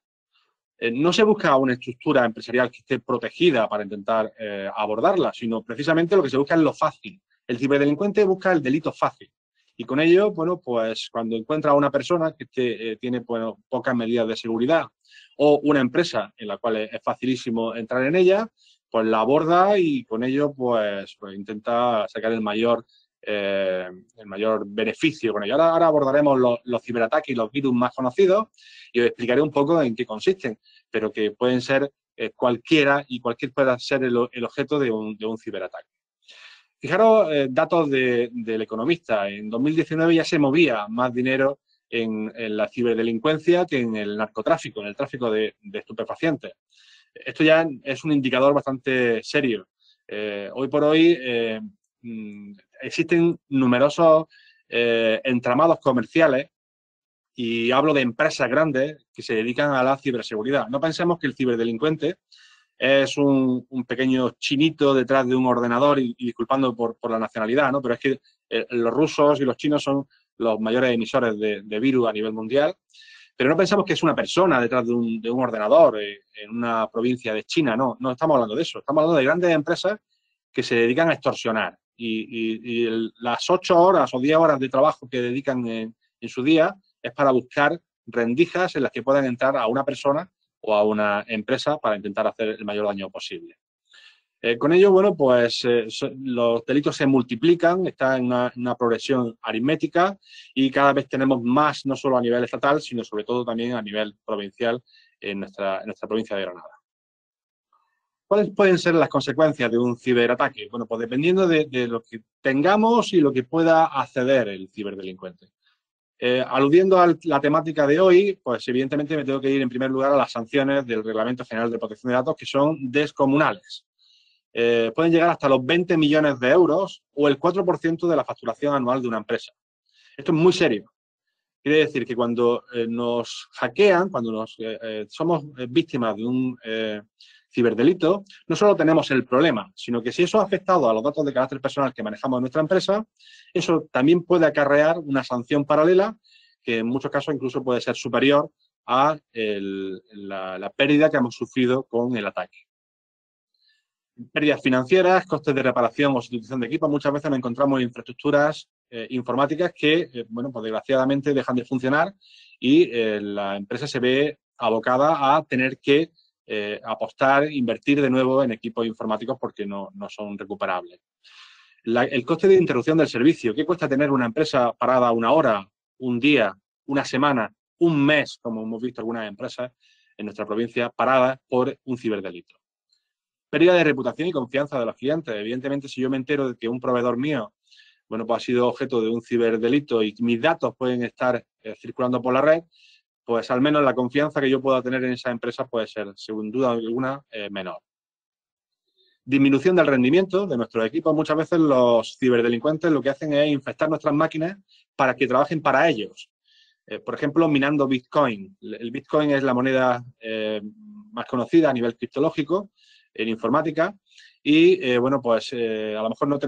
No se busca una estructura empresarial que esté protegida para intentar abordarla, sino precisamente lo que se busca es lo fácil. El ciberdelincuente busca el delito fácil. Y con ello, bueno, pues cuando encuentra a una persona que tiene, bueno, pocas medidas de seguridad o una empresa en la cual es facilísimo entrar en ella, pues la aborda y con ello, pues intenta sacar el mayor beneficio con ello. Ahora abordaremos los ciberataques y los virus más conocidos y os explicaré un poco en qué consisten, pero que pueden ser cualquiera y cualquier pueda ser el objeto de un ciberataque. Fijaros, datos del Economista. En 2019 ya se movía más dinero en la ciberdelincuencia que en el narcotráfico, en el tráfico de estupefacientes. Esto ya es un indicador bastante serio. Hoy por hoy existen numerosos entramados comerciales, y hablo de empresas grandes que se dedican a la ciberseguridad. No pensemos que el ciberdelincuente es un pequeño chinito detrás de un ordenador y disculpando por la nacionalidad, ¿no? Pero es que los rusos y los chinos son los mayores emisores de virus a nivel mundial. Pero no pensamos que es una persona detrás de un ordenador en una provincia de China, no estamos hablando de eso. Estamos hablando de grandes empresas que se dedican a extorsionar. Y las 8 horas o 10 horas de trabajo que dedican en su día es para buscar rendijas en las que puedan entrar a una persona o a una empresa para intentar hacer el mayor daño posible. Con ello, bueno, pues los delitos se multiplican, está en una progresión aritmética y cada vez tenemos más, no solo a nivel estatal, sino sobre todo también a nivel provincial en nuestra provincia de Granada. ¿Cuáles pueden ser las consecuencias de un ciberataque? Bueno, pues dependiendo de lo que tengamos y lo que pueda acceder el ciberdelincuente. Aludiendo a la temática de hoy, pues evidentemente me tengo que ir en primer lugar a las sanciones del Reglamento General de Protección de Datos, que son descomunales. Pueden llegar hasta los 20 millones de euros o el 4% de la facturación anual de una empresa. Esto es muy serio. Quiere decir que cuando nos hackean, cuando somos víctimas de un ciberdelito, no solo tenemos el problema, sino que si eso ha afectado a los datos de carácter personal que manejamos en nuestra empresa, eso también puede acarrear una sanción paralela que en muchos casos incluso puede ser superior a la pérdida que hemos sufrido con el ataque. Pérdidas financieras, costes de reparación o sustitución de equipo. Muchas veces nos encontramos infraestructuras informáticas que, bueno, pues desgraciadamente dejan de funcionar y la empresa se ve abocada a tener que apostar, invertir de nuevo en equipos informáticos porque no son recuperables. El coste de interrupción del servicio. ¿Qué cuesta tener una empresa parada una hora, un día, una semana, un mes, como hemos visto algunas empresas en nuestra provincia, paradas por un ciberdelito? Pérdida de reputación y confianza de los clientes. Evidentemente, si yo me entero de que un proveedor mío, bueno, pues ha sido objeto de un ciberdelito y mis datos pueden estar circulando por la red, pues al menos la confianza que yo pueda tener en esa empresa puede ser, sin duda alguna, menor. Disminución del rendimiento de nuestros equipos. Muchas veces los ciberdelincuentes lo que hacen es infectar nuestras máquinas para que trabajen para ellos. Por ejemplo, minando Bitcoin. El Bitcoin es la moneda más conocida a nivel criptológico en informática y, bueno, pues a lo mejor no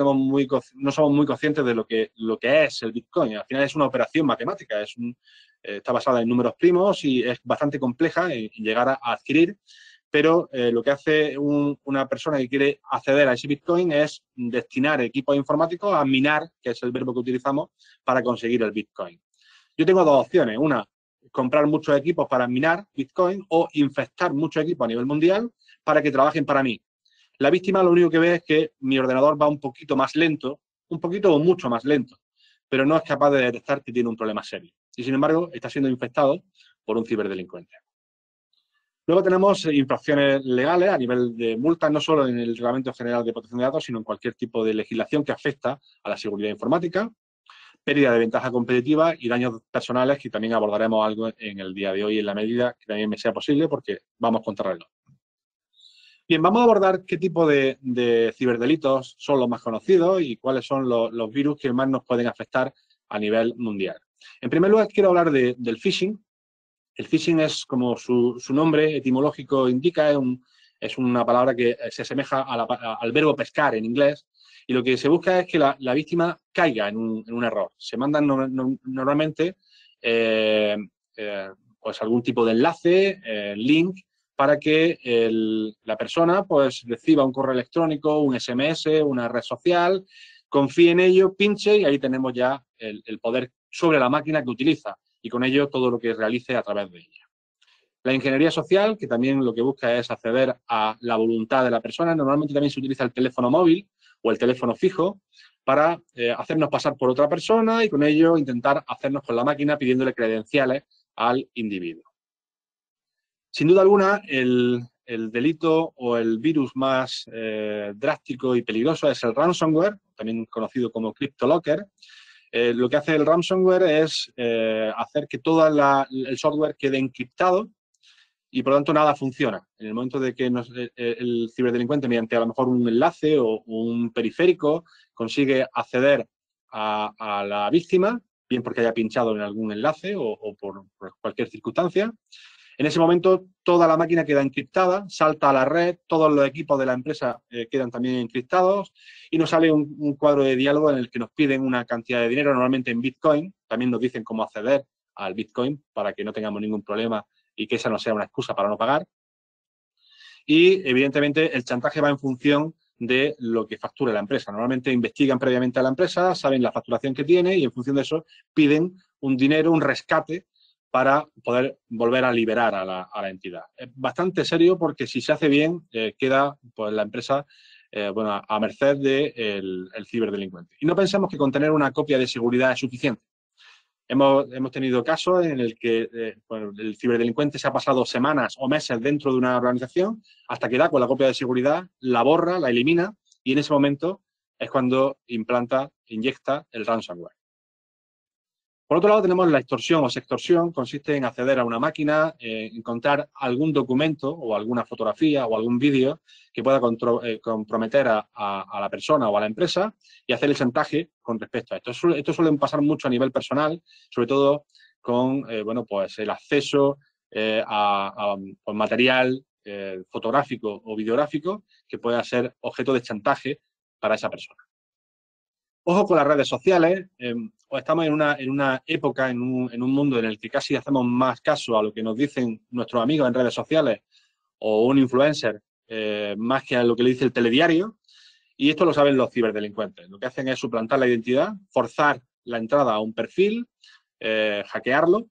somos muy conscientes de lo que es el Bitcoin. Al final es una operación matemática, está basada en números primos y es bastante compleja en llegar a adquirir, pero lo que hace una persona que quiere acceder a ese Bitcoin es destinar equipos informáticos a minar, que es el verbo que utilizamos, para conseguir el Bitcoin. Yo tengo dos opciones. Una, comprar muchos equipos para minar Bitcoin o infectar muchos equipos a nivel mundial para que trabajen para mí. La víctima lo único que ve es que mi ordenador va un poquito más lento, un poquito o mucho más lento, pero no es capaz de detectar que tiene un problema serio. Y sin embargo, está siendo infectado por un ciberdelincuente. Luego tenemos infracciones legales a nivel de multas, no solo en el Reglamento General de Protección de Datos, sino en cualquier tipo de legislación que afecta a la seguridad informática, pérdida de ventaja competitiva y daños personales, que también abordaremos algo en el día de hoy en la medida que también me sea posible, porque vamos contra reloj. Bien, vamos a abordar qué tipo de ciberdelitos son los más conocidos y cuáles son los virus que más nos pueden afectar a nivel mundial. En primer lugar, quiero hablar del phishing. El phishing es, como su nombre etimológico indica, es una palabra que se asemeja al verbo pescar en inglés, y lo que se busca es que la víctima caiga en un error. Se mandan normalmente pues algún tipo de enlace, link, para que la persona pues reciba un correo electrónico, un SMS, una red social, confíe en ello, pinche y ahí tenemos ya el poder sobre la máquina que utiliza y con ello todo lo que realice a través de ella. La ingeniería social, que también lo que busca es acceder a la voluntad de la persona, normalmente también se utiliza el teléfono móvil o el teléfono fijo para hacernos pasar por otra persona y con ello intentar hacernos con la máquina pidiéndole credenciales al individuo. Sin duda alguna, el delito o el virus más drástico y peligroso es el ransomware, también conocido como CryptoLocker. Lo que hace el ransomware es hacer que todo el software quede encriptado y por lo tanto nada funciona. En el momento de que el ciberdelincuente, mediante a lo mejor un enlace o un periférico, consigue acceder a la víctima, bien porque haya pinchado en algún enlace o por cualquier circunstancia, en ese momento toda la máquina queda encriptada, salta a la red, todos los equipos de la empresa quedan también encriptados y nos sale un cuadro de diálogo en el que nos piden una cantidad de dinero, normalmente en Bitcoin, también nos dicen cómo acceder al Bitcoin para que no tengamos ningún problema y que esa no sea una excusa para no pagar. Y, evidentemente, el chantaje va en función de lo que facture la empresa. Normalmente investigan previamente a la empresa, saben la facturación que tiene y, en función de eso, piden un dinero, un rescate para poder volver a liberar a la entidad. Es bastante serio porque si se hace bien, queda pues, la empresa bueno, a merced del ciberdelincuente. Y no pensemos que con tener una copia de seguridad es suficiente. Hemos tenido casos en el que bueno, el ciberdelincuente se ha pasado semanas o meses dentro de una organización hasta que da con la copia de seguridad, la borra, la elimina y en ese momento es cuando inyecta el ransomware. Por otro lado, tenemos la extorsión o sextorsión, consiste en acceder a una máquina, encontrar algún documento o alguna fotografía o algún vídeo que pueda comprometer a la persona o a la empresa y hacer el chantaje con respecto a esto. Esto suele pasar mucho a nivel personal, sobre todo con bueno, pues el acceso a material fotográfico o videográfico que pueda ser objeto de chantaje para esa persona. Ojo con las redes sociales, estamos en una época, en un mundo en el que casi hacemos más caso a lo que nos dicen nuestros amigos en redes sociales o un influencer, más que a lo que le dice el telediario, y esto lo saben los ciberdelincuentes. Lo que hacen es suplantar la identidad, forzar la entrada a un perfil, hackearlo,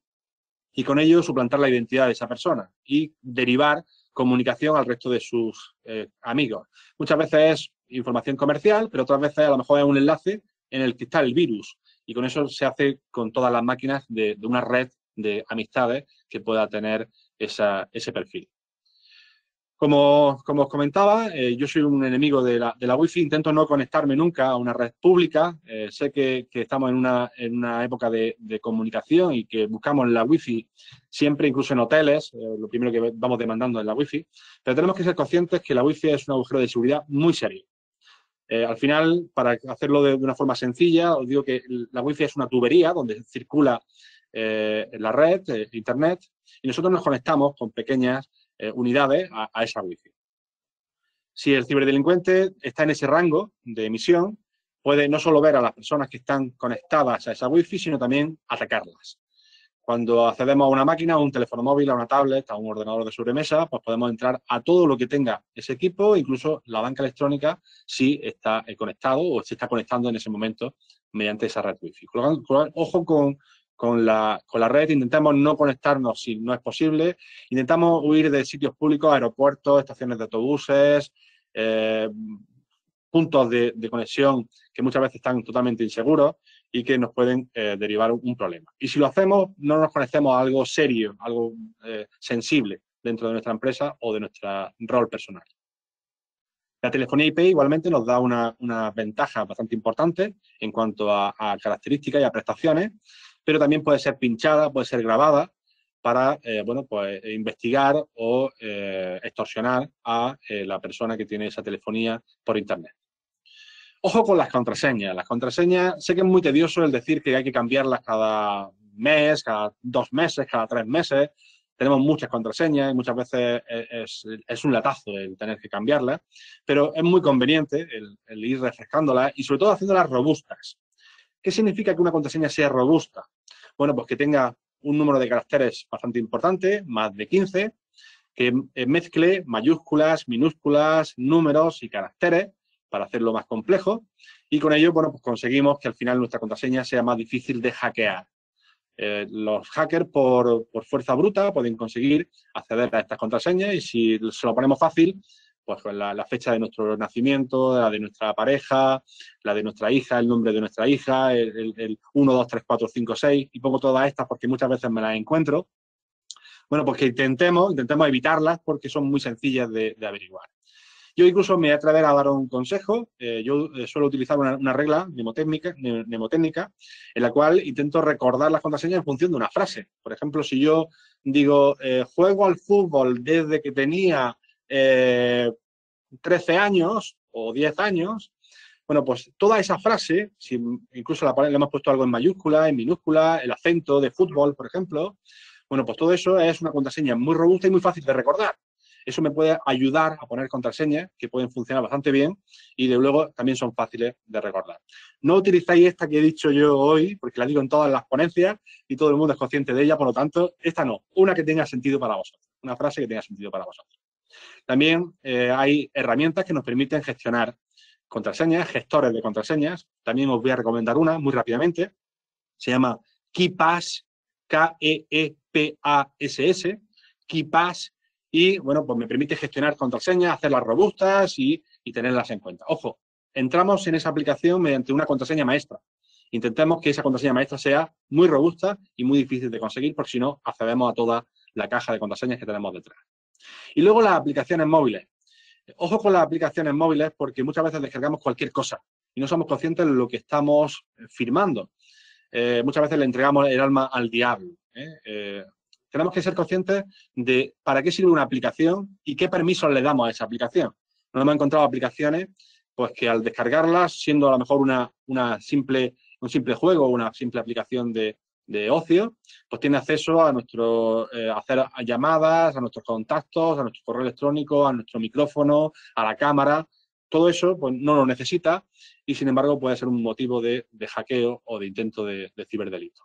y con ello suplantar la identidad de esa persona y derivar comunicación al resto de sus amigos. Muchas veces es información comercial, pero otras veces a lo mejor es un enlace en el que está el virus y con eso se hace con todas las máquinas de una red de amistades que pueda tener ese perfil. Como os comentaba, yo soy un enemigo de la Wi-Fi, intento no conectarme nunca a una red pública, sé que estamos en una época de comunicación y que buscamos la Wi-Fi siempre, incluso en hoteles, lo primero que vamos demandando es la Wi-Fi, pero tenemos que ser conscientes que la Wi-Fi es un agujero de seguridad muy serio. Al final, para hacerlo de una forma sencilla, os digo que la Wi-Fi es una tubería donde circula la red, Internet, y nosotros nos conectamos con pequeñas unidades a esa Wi-Fi. Si el ciberdelincuente está en ese rango de emisión, puede no solo ver a las personas que están conectadas a esa Wi-Fi, sino también atacarlas. Cuando accedemos a una máquina, a un teléfono móvil, a una tablet, a un ordenador de sobremesa, pues podemos entrar a todo lo que tenga ese equipo, incluso la banca electrónica, si está conectado o se está conectando en ese momento mediante esa red Wi-Fi. Ojo con la red, intentamos no conectarnos si no es posible, intentamos huir de sitios públicos, aeropuertos, estaciones de autobuses, puntos de conexión que muchas veces están totalmente inseguros y que nos pueden derivar un problema. Y si lo hacemos, no nos conectemos a algo serio, algo sensible dentro de nuestra empresa o de nuestro rol personal. La telefonía IP igualmente nos da una ventaja bastante importante en cuanto a características y a prestaciones, pero también puede ser pinchada, puede ser grabada para bueno, pues, investigar o extorsionar a la persona que tiene esa telefonía por Internet. Ojo con las contraseñas. Las contraseñas, sé que es muy tedioso el decir que hay que cambiarlas cada mes, cada 2 meses, cada 3 meses. Tenemos muchas contraseñas y muchas veces es un latazo el tener que cambiarlas, pero es muy conveniente el ir refrescándolas y sobre todo haciéndolas robustas. ¿Qué significa que una contraseña sea robusta? bueno, pues que tenga un número de caracteres bastante importante, más de 15, que mezcle mayúsculas, minúsculas, números y caracteres para hacerlo más complejo, y con ello, bueno, pues conseguimos que al final nuestra contraseña sea más difícil de hackear. Los hackers, por fuerza bruta, pueden conseguir acceder a estas contraseñas, y si se lo ponemos fácil, pues con la fecha de nuestro nacimiento, la de nuestra pareja, la de nuestra hija, el nombre de nuestra hija, el 1, 2, 3, 4, 5, 6, y pongo todas estas porque muchas veces me las encuentro. Bueno, pues que intentemos evitarlas porque son muy sencillas de averiguar. Yo incluso me voy a atrever a dar un consejo. Yo suelo utilizar una regla mnemotécnica en la cual intento recordar las contraseñas en función de una frase. Por ejemplo, si yo digo, juego al fútbol desde que tenía 13 años o 10 años, bueno, pues toda esa frase, si incluso le hemos puesto algo en mayúscula, en minúscula, el acento de fútbol, por ejemplo, bueno, pues todo eso es una contraseña muy robusta y muy fácil de recordar. Eso me puede ayudar a poner contraseñas que pueden funcionar bastante bien y de luego también son fáciles de recordar. No utilizáis esta que he dicho yo hoy, porque la digo en todas las ponencias y todo el mundo es consciente de ella, por lo tanto, esta no, una que tenga sentido para vosotros, una frase que tenga sentido para vosotros. También hay herramientas que nos permiten gestionar contraseñas, gestores de contraseñas. También os voy a recomendar una muy rápidamente. Se llama KeePass, K-E-E-P-A-S-S, KeePass, y bueno, pues me permite gestionar contraseñas, hacerlas robustas y tenerlas en cuenta. Ojo, entramos en esa aplicación mediante una contraseña maestra. Intentemos que esa contraseña maestra sea muy robusta y muy difícil de conseguir, porque si no, accedemos a toda la caja de contraseñas que tenemos detrás. Y luego las aplicaciones móviles. Ojo con las aplicaciones móviles porque muchas veces descargamos cualquier cosa y no somos conscientes de lo que estamos firmando. Muchas veces le entregamos el alma al diablo. Tenemos que ser conscientes de para qué sirve una aplicación y qué permisos le damos a esa aplicación. Nos hemos encontrado aplicaciones pues que al descargarlas, siendo a lo mejor un simple juego o una simple aplicación de ocio, pues tiene acceso a hacer llamadas, a nuestros contactos, a nuestro correo electrónico, a nuestro micrófono, a la cámara. Todo eso pues no lo necesita y, sin embargo, puede ser un motivo de hackeo o de intento de ciberdelito.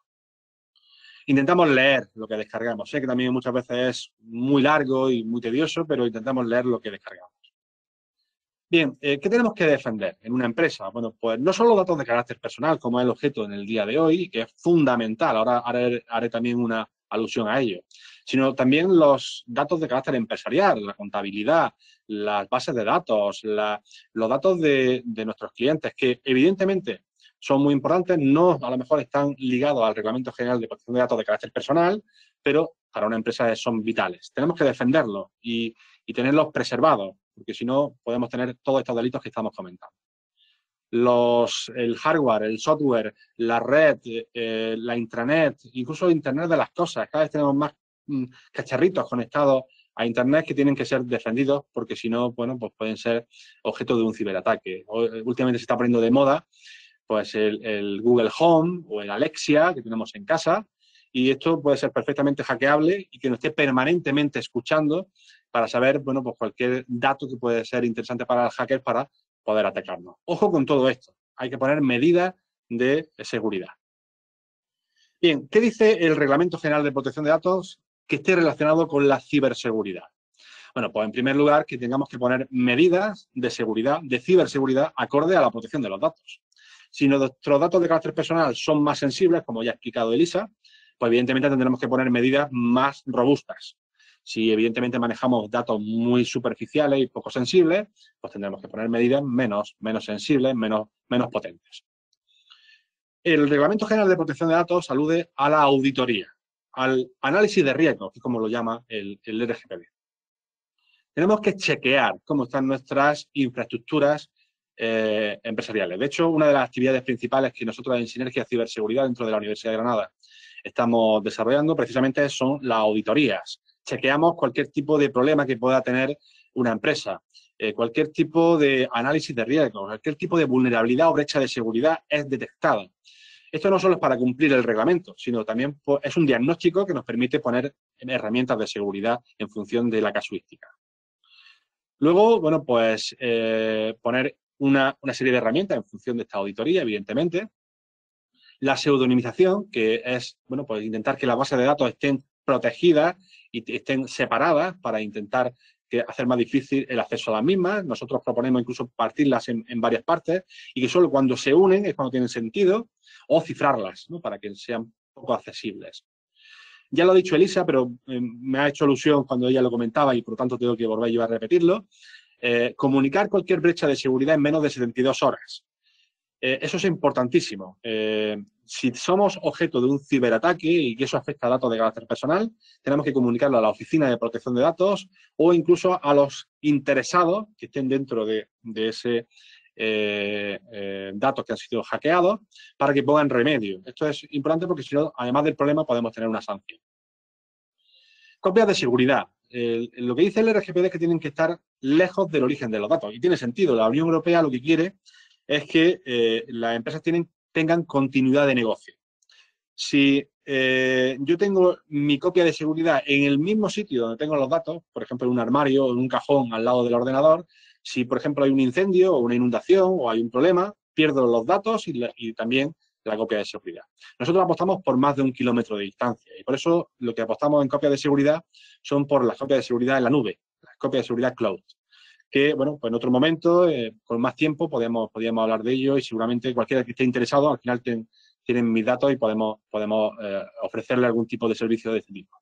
Intentamos leer lo que descargamos. Sé que también muchas veces es muy largo y muy tedioso, pero intentamos leer lo que descargamos. Bien, ¿qué tenemos que defender en una empresa? Bueno, pues no solo datos de carácter personal, como es el objeto en el día de hoy, que es fundamental, ahora haré también una alusión a ello, sino también los datos de carácter empresarial, la contabilidad, las bases de datos, los datos de nuestros clientes, que evidentemente son muy importantes, no a lo mejor están ligados al Reglamento General de Protección de Datos de carácter personal, pero para una empresa son vitales. Tenemos que defenderlos y tenerlos preservados, porque si no podemos tener todos estos delitos que estamos comentando. El hardware, el software, la red, la intranet, incluso Internet de las cosas. Cada vez tenemos más cacharritos conectados a Internet que tienen que ser defendidos porque si no, bueno, pues pueden ser objeto de un ciberataque. Últimamente se está poniendo de moda pues el Google Home o el Alexia que tenemos en casa, y esto puede ser perfectamente hackeable y que nos esté permanentemente escuchando para saber, bueno, pues cualquier dato que puede ser interesante para el hacker para poder atacarnos. Ojo con todo esto, hay que poner medidas de seguridad. Bien, ¿qué dice el Reglamento General de Protección de Datos que esté relacionado con la ciberseguridad? Bueno, pues en primer lugar que tengamos que poner medidas de seguridad, de ciberseguridad, acorde a la protección de los datos. Si nuestros datos de carácter personal son más sensibles, como ya ha explicado Elisa, pues evidentemente tendremos que poner medidas más robustas. Si evidentemente manejamos datos muy superficiales y poco sensibles, pues tendremos que poner medidas menos sensibles, menos potentes. El Reglamento General de Protección de Datos alude a la auditoría, al análisis de riesgos, que es como lo llama el RGPD. Tenemos que chequear cómo están nuestras infraestructuras empresariales. De hecho, una de las actividades principales que nosotros en Sinergia Ciberseguridad dentro de la Universidad de Granada estamos desarrollando precisamente son las auditorías. Chequeamos cualquier tipo de problema que pueda tener una empresa, cualquier tipo de análisis de riesgo, cualquier tipo de vulnerabilidad o brecha de seguridad es detectada. Esto no solo es para cumplir el reglamento, sino también es un diagnóstico que nos permite poner herramientas de seguridad en función de la casuística. Luego, bueno, pues poner una serie de herramientas en función de esta auditoría, evidentemente. La pseudonimización, que es, bueno, pues intentar que las bases de datos estén protegidas y estén separadas para intentar hacer más difícil el acceso a las mismas. Nosotros proponemos incluso partirlas en varias partes y que solo cuando se unen es cuando tienen sentido, o cifrarlas, ¿no? Para que sean poco accesibles. Ya lo ha dicho Elisa, pero me ha hecho alusión cuando ella lo comentaba y por lo tanto tengo que volver yo a repetirlo. Comunicar cualquier brecha de seguridad en menos de 72 horas. Eso es importantísimo. Si somos objeto de un ciberataque y que eso afecta a datos de carácter personal, tenemos que comunicarlo a la Oficina de Protección de Datos o incluso a los interesados que estén dentro de ese datos que han sido hackeados para que pongan remedio. Esto es importante porque si no, además del problema, podemos tener una sanción. Copias de seguridad. Lo que dice el RGPD es que tienen que estar lejos del origen de los datos y tiene sentido. La Unión Europea lo que quiere es que las empresas tengan continuidad de negocio. Si yo tengo mi copia de seguridad en el mismo sitio donde tengo los datos, por ejemplo, en un armario o en un cajón al lado del ordenador, si, por ejemplo, hay un incendio o una inundación o hay un problema, pierdo los datos y también la copia de seguridad. Nosotros apostamos por más de 1 kilómetro de distancia y por eso lo que apostamos en copia de seguridad son por las copias de seguridad en la nube, las copias de seguridad cloud. Que, bueno, pues en otro momento, con más tiempo, podríamos hablar de ello y seguramente cualquiera que esté interesado, al final tienen mis datos y podemos ofrecerle algún tipo de servicio de este tipo.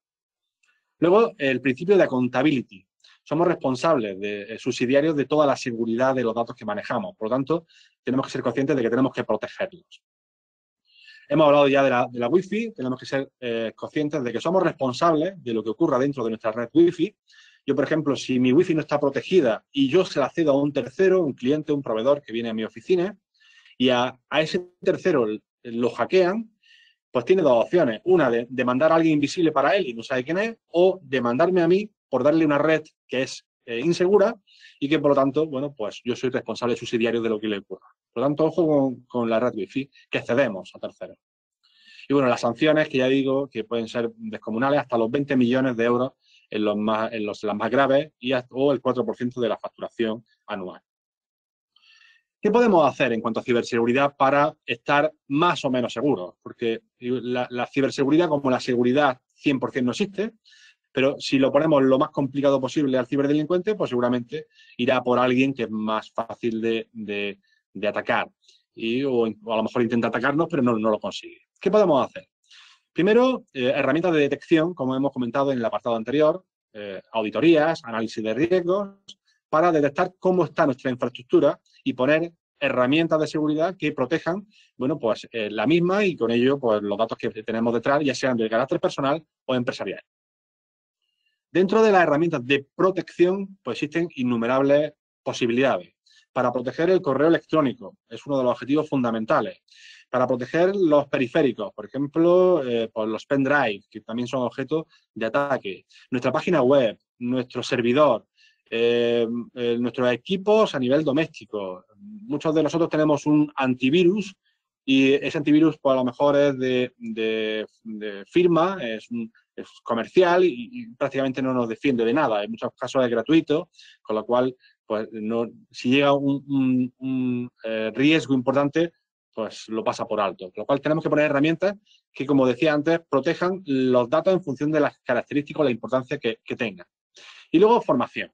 Luego, el principio de accountability. Somos responsables subsidiarios de toda la seguridad de los datos que manejamos. Por lo tanto, tenemos que ser conscientes de que tenemos que protegerlos. Hemos hablado ya de la Wi-Fi, tenemos que ser conscientes de que somos responsables de lo que ocurra dentro de nuestra red Wi-Fi. Yo, por ejemplo, si mi Wi-Fi no está protegida y yo se la cedo a un tercero, un cliente, un proveedor que viene a mi oficina, y a ese tercero lo hackean, pues tiene dos opciones. Una, de mandar a alguien invisible para él y no sabe quién es, o de mandarme a mí por darle una red que es insegura y que, por lo tanto, bueno, pues yo soy responsable subsidiario de lo que le ocurra. Por lo tanto, ojo con la red Wi-Fi, que cedemos a terceros. Y bueno, las sanciones, que ya digo, que pueden ser descomunales, hasta los 20 millones de euros en las más graves o el 4% de la facturación anual. ¿Qué podemos hacer en cuanto a ciberseguridad para estar más o menos seguros? Porque la ciberseguridad, como la seguridad 100% no existe, pero si lo ponemos lo más complicado posible al ciberdelincuente, pues seguramente irá por alguien que es más fácil de atacar. O a lo mejor intenta atacarnos, pero no lo consigue. ¿Qué podemos hacer? Primero, herramientas de detección, como hemos comentado en el apartado anterior, auditorías, análisis de riesgos, para detectar cómo está nuestra infraestructura y poner herramientas de seguridad que protejan, bueno, pues la misma y con ello, pues los datos que tenemos detrás, ya sean de carácter personal o empresarial. Dentro de las herramientas de protección, pues existen innumerables posibilidades. Para proteger el correo electrónico, es uno de los objetivos fundamentales. Para proteger los periféricos, por ejemplo, pues los pendrive, que también son objeto de ataque. Nuestra página web, nuestro servidor, nuestros equipos a nivel doméstico. Muchos de nosotros tenemos un antivirus y ese antivirus, pues a lo mejor es de firma, es comercial y prácticamente no nos defiende de nada. En muchos casos es gratuito, con lo cual, pues si llega un riesgo importante, pues lo pasa por alto. Con lo cual tenemos que poner herramientas que, como decía antes, protejan los datos en función de las características o la importancia que tengan. Y luego, formación.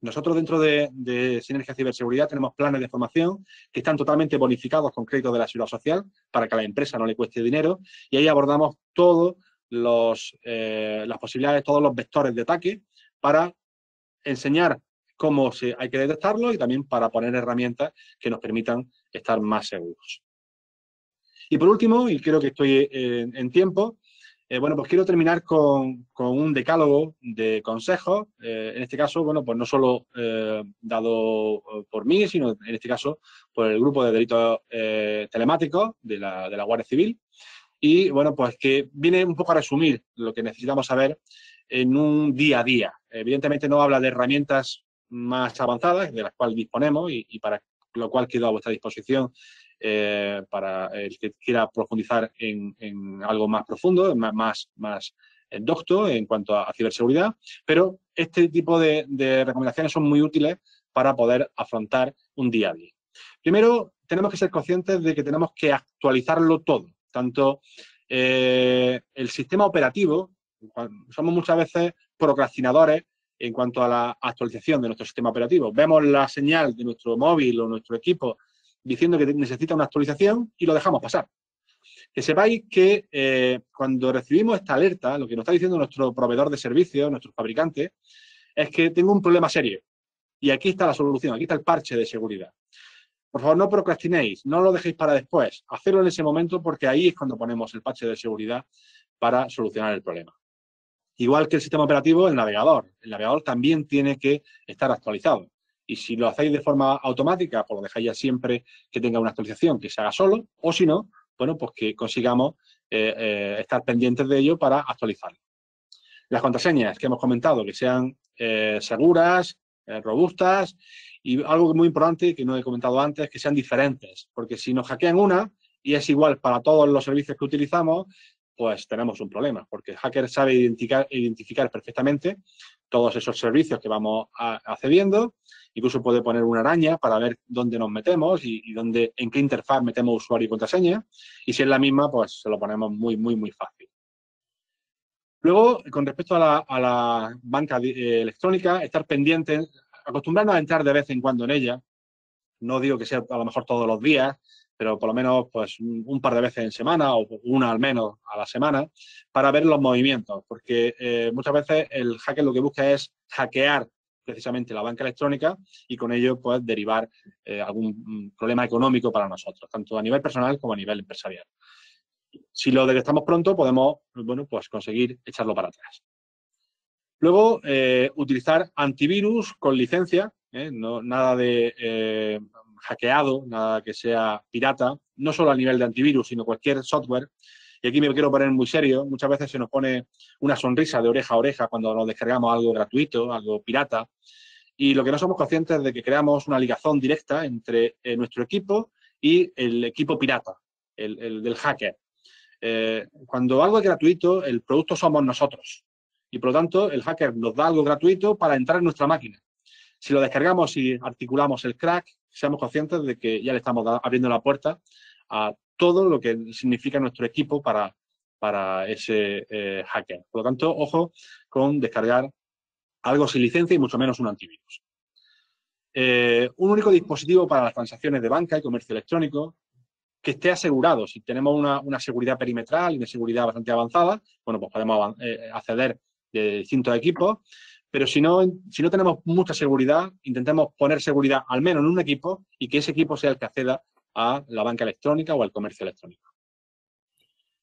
Nosotros dentro de Sinergia Ciberseguridad tenemos planes de formación que están totalmente bonificados con créditos de la Seguridad Social para que a la empresa no le cueste dinero y ahí abordamos todas las posibilidades, todos los vectores de ataque para enseñar cómo hay que detectarlo y también para poner herramientas que nos permitan estar más seguros. Y por último, y creo que estoy en tiempo, bueno, pues quiero terminar con un decálogo de consejos, en este caso, bueno, pues no solo dado por mí, sino en este caso por el grupo de delitos telemáticos de la Guardia Civil, y bueno, pues que viene un poco a resumir lo que necesitamos saber en un día a día. Evidentemente no habla de herramientas más avanzadas, de las cuales disponemos y para lo cual quedo a vuestra disposición para el que quiera profundizar en algo más profundo, más docto en cuanto a ciberseguridad, pero este tipo de recomendaciones son muy útiles para poder afrontar un día a día. Primero, tenemos que ser conscientes de que tenemos que actualizarlo todo. Tanto el sistema operativo, somos muchas veces procrastinadores en cuanto a la actualización de nuestro sistema operativo. Vemos la señal de nuestro móvil o nuestro equipo diciendo que necesita una actualización y lo dejamos pasar. Que sepáis que cuando recibimos esta alerta, lo que nos está diciendo nuestro proveedor de servicios, nuestro fabricante, es que tengo un problema serio. Y aquí está la solución, aquí está el parche de seguridad. Por favor, no procrastinéis, no lo dejéis para después. Hacerlo en ese momento porque ahí es cuando ponemos el parche de seguridad para solucionar el problema. Igual que el sistema operativo, el navegador también tiene que estar actualizado. Y si lo hacéis de forma automática, pues lo dejáis ya siempre que tenga una actualización que se haga solo, o si no, bueno, pues que consigamos estar pendientes de ello para actualizarlo. Las contraseñas que hemos comentado, que sean seguras, robustas, y algo muy importante que no he comentado antes, que sean diferentes, porque si nos hackean una y es igual para todos los servicios que utilizamos, pues tenemos un problema, porque el hacker sabe identificar perfectamente todos esos servicios que vamos accediendo, incluso puede poner una araña para ver dónde nos metemos y en qué interfaz metemos usuario y contraseña, y si es la misma, pues se lo ponemos muy fácil. Luego, con respecto a la banca electrónica, estar pendientes, acostumbrarnos a entrar de vez en cuando en ella, no digo que sea a lo mejor todos los días, pero por lo menos pues un par de veces en semana o una al menos a la semana para ver los movimientos, porque muchas veces el hacker lo que busca es hackear precisamente la banca electrónica y con ello pues derivar algún problema económico para nosotros, tanto a nivel personal como a nivel empresarial. Si lo detectamos pronto podemos, bueno, pues conseguir echarlo para atrás. Luego, utilizar antivirus con licencia, no, nada de hackeado, nada que sea pirata, no solo a nivel de antivirus, sino cualquier software. Y aquí me quiero poner muy serio. Muchas veces se nos pone una sonrisa de oreja a oreja cuando nos descargamos algo gratuito, algo pirata. Y lo que no somos conscientes es de que creamos una ligazón directa entre nuestro equipo y el equipo pirata, el del hacker. Cuando algo es gratuito, el producto somos nosotros. Y por lo tanto, el hacker nos da algo gratuito para entrar en nuestra máquina. Si lo descargamos y articulamos el crack, seamos conscientes de que ya le estamos abriendo la puerta a todo lo que significa nuestro equipo para ese hacker. Por lo tanto, ojo con descargar algo sin licencia y mucho menos un antivirus. Un único dispositivo para las transacciones de banca y comercio electrónico que esté asegurado. Si tenemos una seguridad perimetral y una seguridad bastante avanzada, bueno, pues podemos acceder de distintos equipos, pero si no tenemos mucha seguridad, intentemos poner seguridad al menos en un equipo y que ese equipo sea el que acceda a la banca electrónica o al comercio electrónico.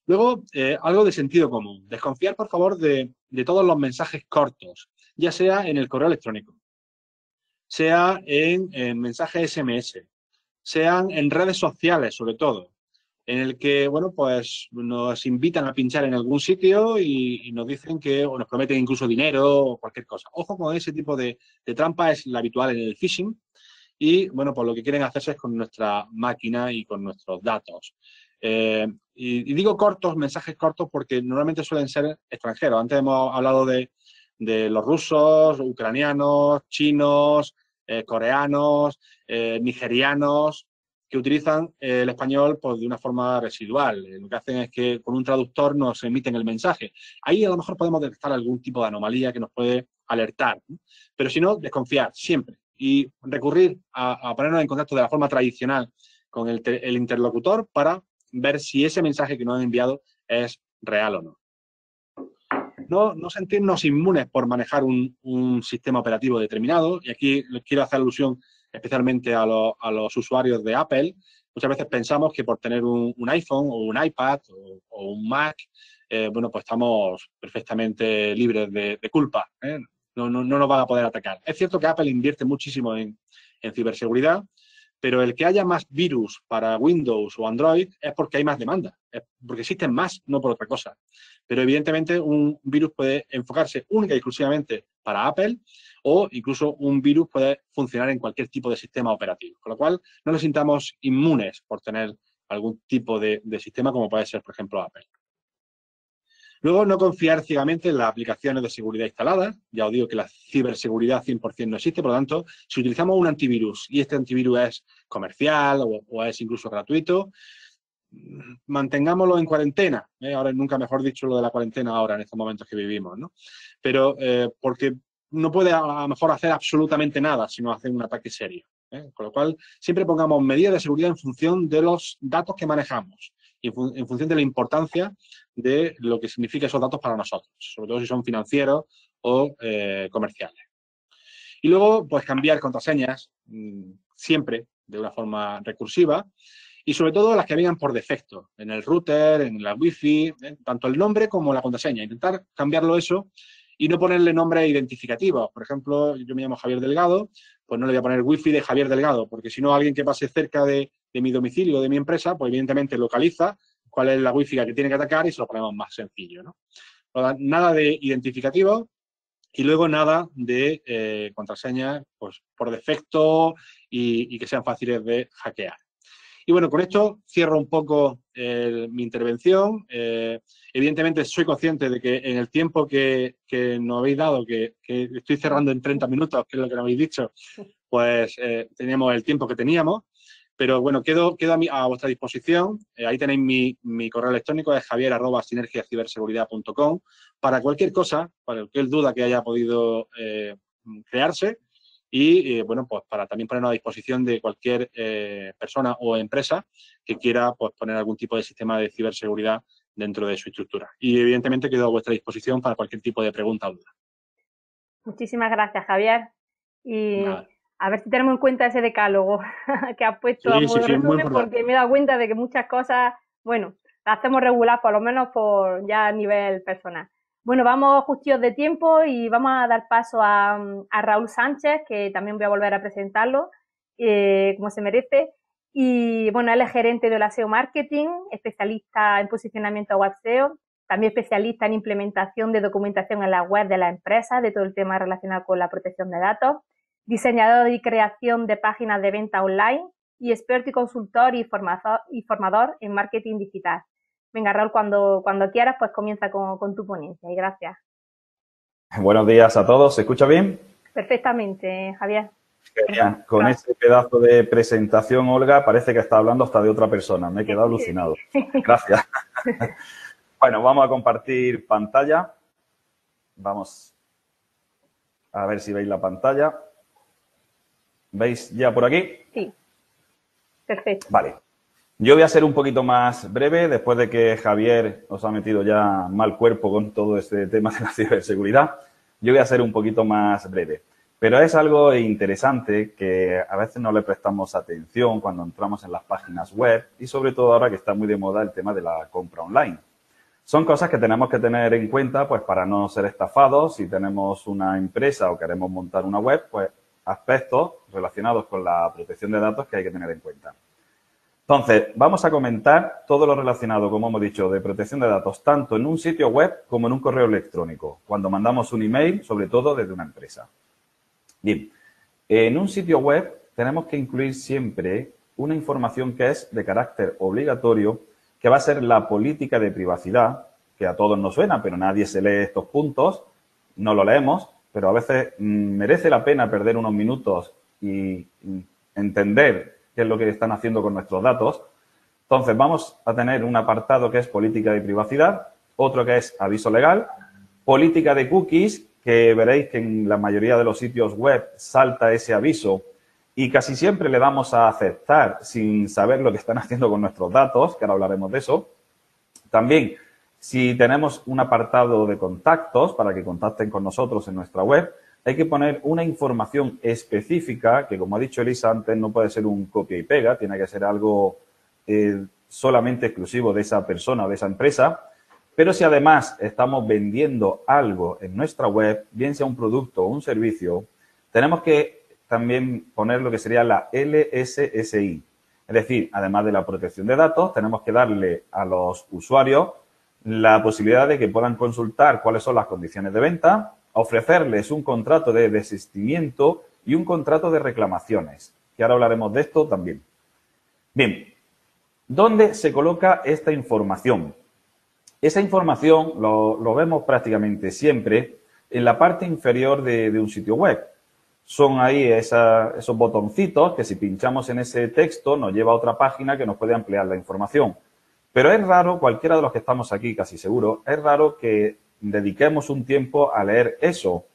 Luego, algo de sentido común. Desconfiar, por favor, de todos los mensajes cortos, ya sea en el correo electrónico, sea en mensajes SMS, sean en redes sociales, sobre todo, en el que, bueno, pues nos invitan a pinchar en algún sitio y nos dicen que, o nos prometen incluso dinero o cualquier cosa. Ojo con ese tipo de trampa, es la habitual en el phishing y, bueno, pues lo que quieren hacerse es con nuestra máquina y con nuestros datos. Y digo cortos, mensajes cortos, porque normalmente suelen ser extranjeros. Antes hemos hablado de los rusos, ucranianos, chinos, coreanos, nigerianos, que utilizan el español pues, de una forma residual. Lo que hacen es que con un traductor nos emiten el mensaje. Ahí a lo mejor podemos detectar algún tipo de anomalía que nos puede alertar, ¿no? Pero si no, desconfiar siempre y recurrir a ponernos en contacto de la forma tradicional con el interlocutor para ver si ese mensaje que nos han enviado es real o no. No sentirnos inmunes por manejar un sistema operativo determinado, y aquí les quiero hacer alusión especialmente a los usuarios de Apple. Muchas veces pensamos que por tener un iPhone o un iPad o un Mac, bueno, pues estamos perfectamente libres de culpa, ¿eh? No nos van a poder atacar. Es cierto que Apple invierte muchísimo en ciberseguridad, pero el que haya más virus para Windows o Android es porque hay más demanda, es porque existen más, no por otra cosa. Pero evidentemente un virus puede enfocarse única y exclusivamente para Apple o incluso un virus puede funcionar en cualquier tipo de sistema operativo. Con lo cual, no nos sintamos inmunes por tener algún tipo de sistema como puede ser, por ejemplo, Apple. Luego, no confiar ciegamente en las aplicaciones de seguridad instaladas. Ya os digo que la ciberseguridad 100% no existe, por lo tanto, si utilizamos un antivirus y este antivirus es comercial o es incluso gratuito, mantengámoslo en cuarentena, ahora nunca mejor dicho lo de la cuarentena ahora en estos momentos que vivimos, ¿no? Pero porque no puede a lo mejor hacer absolutamente nada si no hace un ataque serio, ¿eh? Con lo cual siempre pongamos medidas de seguridad en función de los datos que manejamos y en función de la importancia de lo que significa esos datos para nosotros, sobre todo si son financieros o comerciales. Y luego, pues cambiar contraseñas siempre de una forma recursiva y sobre todo las que vengan por defecto, en el router, en la wifi, tanto el nombre como la contraseña. Intentar cambiarlo eso y no ponerle nombres identificativos. Por ejemplo, yo me llamo Javier Delgado, pues no le voy a poner wifi de Javier Delgado, porque si no alguien que pase cerca de mi domicilio o de mi empresa, pues evidentemente localiza cuál es la wifi que tiene que atacar y se lo ponemos más sencillo, ¿no? Nada de identificativo. Y luego nada de contraseñas pues, por defecto y que sean fáciles de hackear. Y bueno, con esto cierro un poco mi intervención. Evidentemente soy consciente de que en el tiempo que nos habéis dado, que estoy cerrando en 30 minutos, que es lo que nos habéis dicho, pues teníamos el tiempo que teníamos. Pero bueno, quedo a vuestra disposición. Ahí tenéis mi correo electrónico, es javier@sinergiaciberseguridad.com, para cualquier cosa, para cualquier duda que haya podido crearse y, bueno, pues para también ponernos a disposición de cualquier persona o empresa que quiera pues, poner algún tipo de sistema de ciberseguridad dentro de su estructura. Y, evidentemente, quedo a vuestra disposición para cualquier tipo de pregunta o duda. Muchísimas gracias, Javier. Y Nada. a ver si tenemos en cuenta ese decálogo que has puesto a modo de resumen, porque me he dado cuenta de que muchas cosas, bueno, las hacemos regular, por lo menos por ya a nivel personal. Bueno, vamos justos de tiempo y vamos a dar paso a Raúl Sánchez, que también voy a volver a presentarlo, como se merece. Y bueno, él es gerente de la SEO Marketing, especialista en posicionamiento web SEO, también especialista en implementación de documentación en la web de la empresa, de todo el tema relacionado con la protección de datos, diseñador y creación de páginas de venta online y experto y consultor y formador en marketing digital. Venga, Raúl, cuando quieras, pues comienza con tu ponencia y gracias. Buenos días a todos. ¿Se escucha bien? Perfectamente, Javier. Genial. Con este pedazo de presentación, Olga, parece que está hablando hasta de otra persona. Me he quedado alucinado. Gracias. Bueno, vamos a compartir pantalla. Vamos a ver si veis la pantalla. ¿Veis ya por aquí? Sí. Perfecto. Vale. Yo voy a ser un poquito más breve después de que Javier os ha metido ya mal cuerpo con todo este tema de la ciberseguridad. Yo voy a ser un poquito más breve. Pero es algo interesante que a veces no le prestamos atención cuando entramos en las páginas web y sobre todo ahora que está muy de moda el tema de la compra online. Son cosas que tenemos que tener en cuenta pues para no ser estafados. Si tenemos una empresa o queremos montar una web, pues aspectos relacionados con la protección de datos que hay que tener en cuenta. Entonces, vamos a comentar todo lo relacionado, como hemos dicho, de protección de datos, tanto en un sitio web como en un correo electrónico, cuando mandamos un email, sobre todo desde una empresa. Bien, en un sitio web tenemos que incluir siempre una información que es de carácter obligatorio, que va a ser la política de privacidad, que a todos nos suena, pero nadie se lee estos puntos, no lo leemos, pero a veces merece la pena perder unos minutos y entender qué es lo que están haciendo con nuestros datos. Entonces, vamos a tener un apartado que es política de privacidad, otro que es aviso legal, política de cookies, que veréis que en la mayoría de los sitios web salta ese aviso y casi siempre le damos a aceptar sin saber lo que están haciendo con nuestros datos, que ahora hablaremos de eso. También, si tenemos un apartado de contactos para que contacten con nosotros en nuestra web, hay que poner una información específica que, como ha dicho Elisa antes, no puede ser un copia y pega, tiene que ser algo solamente exclusivo de esa persona o de esa empresa. Pero si además estamos vendiendo algo en nuestra web, bien sea un producto o un servicio, tenemos que también poner lo que sería la LSSI. Es decir, además de la protección de datos, tenemos que darle a los usuarios la posibilidad de que puedan consultar cuáles son las condiciones de venta, ofrecerles un contrato de desistimiento y un contrato de reclamaciones, que ahora hablaremos de esto también. Bien, ¿dónde se coloca esta información? Esa información lo vemos prácticamente siempre en la parte inferior de un sitio web. Son ahí esos botoncitos que si pinchamos en ese texto nos lleva a otra página que nos puede ampliar la información. Pero es raro, cualquiera de los que estamos aquí, casi seguro, es raro que dediquemos un tiempo a leer eso.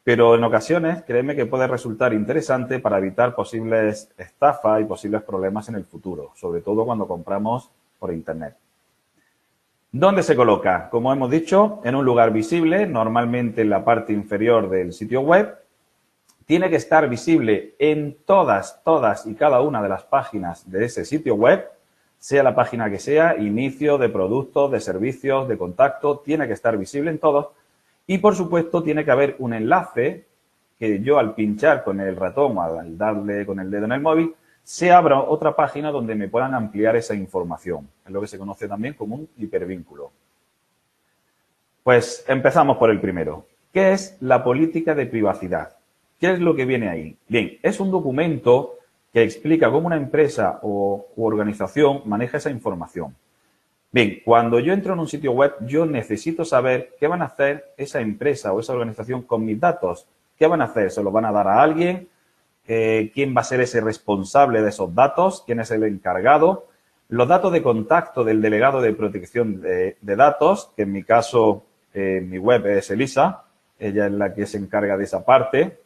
Pero en ocasiones, créeme que puede resultar interesante para evitar posibles estafas y posibles problemas en el futuro, sobre todo cuando compramos por Internet. ¿Dónde se coloca? Como hemos dicho, en un lugar visible, normalmente en la parte inferior del sitio web. Tiene que estar visible en todas y cada una de las páginas de ese sitio web, sea la página que sea, inicio, de productos, de servicios, de contacto, tiene que estar visible en todos. Y, por supuesto, tiene que haber un enlace que yo al pinchar con el ratón o al darle con el dedo en el móvil, se abra otra página donde me puedan ampliar esa información. Es lo que se conoce también como un hipervínculo. Pues empezamos por el primero. ¿Qué es la política de privacidad? ¿Qué es lo que viene ahí? Bien, es un documento que explica cómo una empresa u organización maneja esa información. Bien, cuando yo entro en un sitio web, yo necesito saber qué van a hacer esa empresa o esa organización con mis datos. ¿Qué van a hacer? ¿Se los van a dar a alguien? ¿Quién va a ser ese responsable de esos datos? ¿Quién es el encargado? Los datos de contacto del delegado de protección de datos, que en mi caso, mi web es Elisa, ella es la que se encarga de esa parte.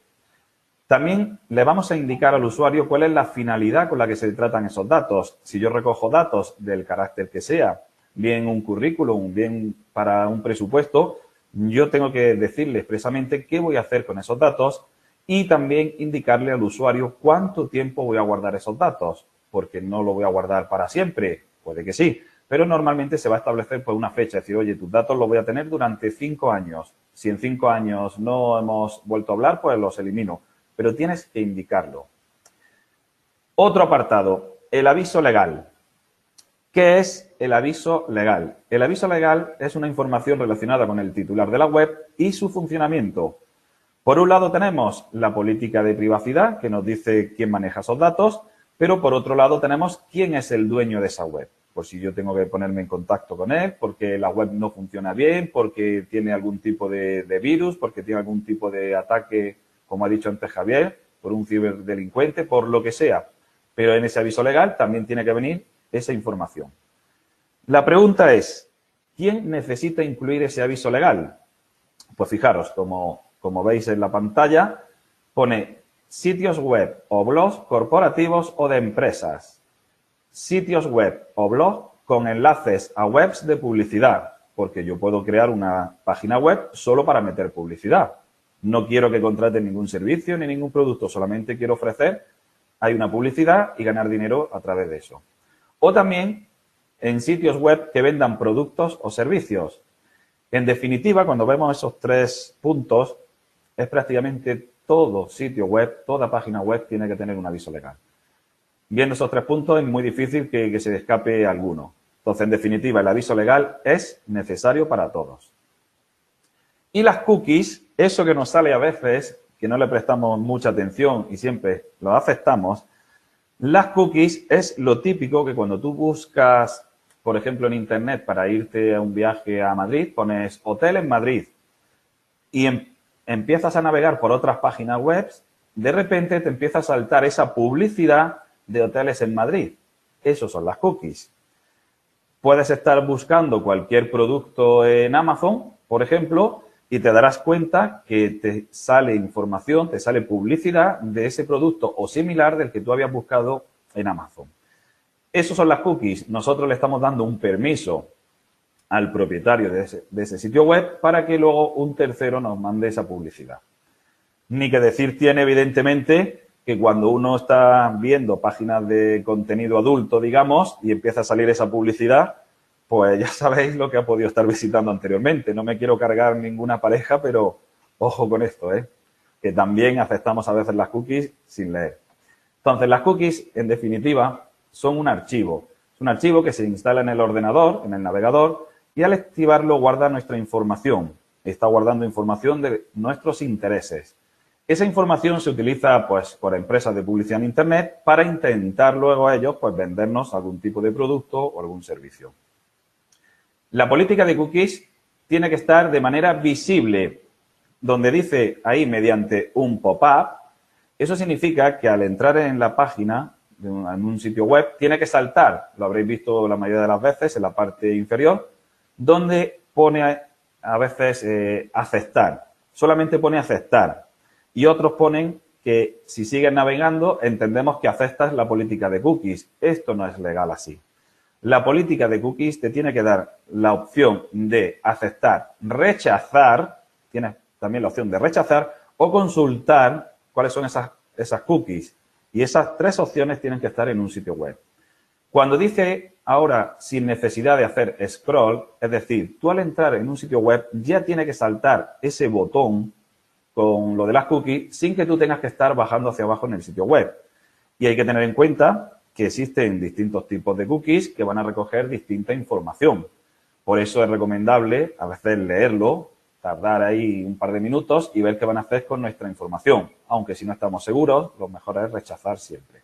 También le vamos a indicar al usuario cuál es la finalidad con la que se tratan esos datos. Si yo recojo datos del carácter que sea, bien un currículum, bien para un presupuesto, yo tengo que decirle expresamente qué voy a hacer con esos datos y también indicarle al usuario cuánto tiempo voy a guardar esos datos, porque no lo voy a guardar para siempre, puede que sí, pero normalmente se va a establecer pues una fecha, es decir, oye, tus datos los voy a tener durante 5 años. Si en 5 años no hemos vuelto a hablar, pues los elimino, pero tienes que indicarlo. Otro apartado, el aviso legal. ¿Qué es el aviso legal? El aviso legal es una información relacionada con el titular de la web y su funcionamiento. Por un lado tenemos la política de privacidad, que nos dice quién maneja esos datos, pero por otro lado tenemos quién es el dueño de esa web. Pues si yo tengo que ponerme en contacto con él porque la web no funciona bien, porque tiene algún tipo de virus, porque tiene algún tipo de ataque, como ha dicho antes Javier, por un ciberdelincuente, por lo que sea. Pero en ese aviso legal también tiene que venir esa información. La pregunta es, ¿quién necesita incluir ese aviso legal? Pues fijaros, como veis en la pantalla, pone sitios web o blogs corporativos o de empresas. Sitios web o blog con enlaces a webs de publicidad, porque yo puedo crear una página web solo para meter publicidad. No quiero que contraten ningún servicio ni ningún producto, solamente quiero ofrecer, hay una publicidad y ganar dinero a través de eso. O también en sitios web que vendan productos o servicios. En definitiva, cuando vemos esos 3 puntos, es prácticamente todo sitio web, toda página web tiene que tener un aviso legal. Viendo esos 3 puntos es muy difícil que se escape alguno. Entonces, en definitiva, el aviso legal es necesario para todos. Y las cookies, eso que nos sale a veces, que no le prestamos mucha atención y siempre lo aceptamos, las cookies es lo típico que cuando tú buscas, por ejemplo, en Internet para irte a un viaje a Madrid, pones hotel en Madrid y empiezas a navegar por otras páginas web, de repente te empieza a saltar esa publicidad de hoteles en Madrid. Esos son las cookies. Puedes estar buscando cualquier producto en Amazon, por ejemplo, y te darás cuenta que te sale información, te sale publicidad de ese producto o similar del que tú habías buscado en Amazon. Esas son las cookies. Nosotros le estamos dando un permiso al propietario de ese sitio web para que luego un tercero nos mande esa publicidad. Ni que decir tiene, evidentemente, que cuando uno está viendo páginas de contenido adulto, digamos, y empieza a salir esa publicidad, pues ya sabéis lo que ha podido estar visitando anteriormente. No me quiero cargar ninguna pareja, pero ojo con esto, que también aceptamos a veces las cookies sin leer. Entonces, las cookies, en definitiva, son un archivo. Es un archivo que se instala en el ordenador, en el navegador, y al activarlo guarda nuestra información. Está guardando información de nuestros intereses. Esa información se utiliza pues por empresas de publicidad en Internet para intentar luego a ellos pues vendernos algún tipo de producto o algún servicio. La política de cookies tiene que estar de manera visible, donde dice ahí mediante un pop-up. Eso significa que al entrar en la página en un sitio web, tiene que saltar, lo habréis visto la mayoría de las veces, en la parte inferior, donde pone a veces aceptar. Solamente pone aceptar. Y otros ponen que si sigues navegando, entendemos que aceptas la política de cookies. Esto no es legal así. La política de cookies te tiene que dar la opción de aceptar, rechazar, tienes también la opción de rechazar o consultar cuáles son esas cookies. Y esas tres opciones tienen que estar en un sitio web. Cuando dice ahora sin necesidad de hacer scroll, es decir, tú al entrar en un sitio web ya tiene que saltar ese botón con lo de las cookies sin que tú tengas que estar bajando hacia abajo en el sitio web. Y hay que tener en cuenta que existen distintos tipos de cookies que van a recoger distinta información. Por eso es recomendable a veces leerlo, tardar ahí un par de minutos y ver qué van a hacer con nuestra información. Aunque si no estamos seguros, lo mejor es rechazar siempre.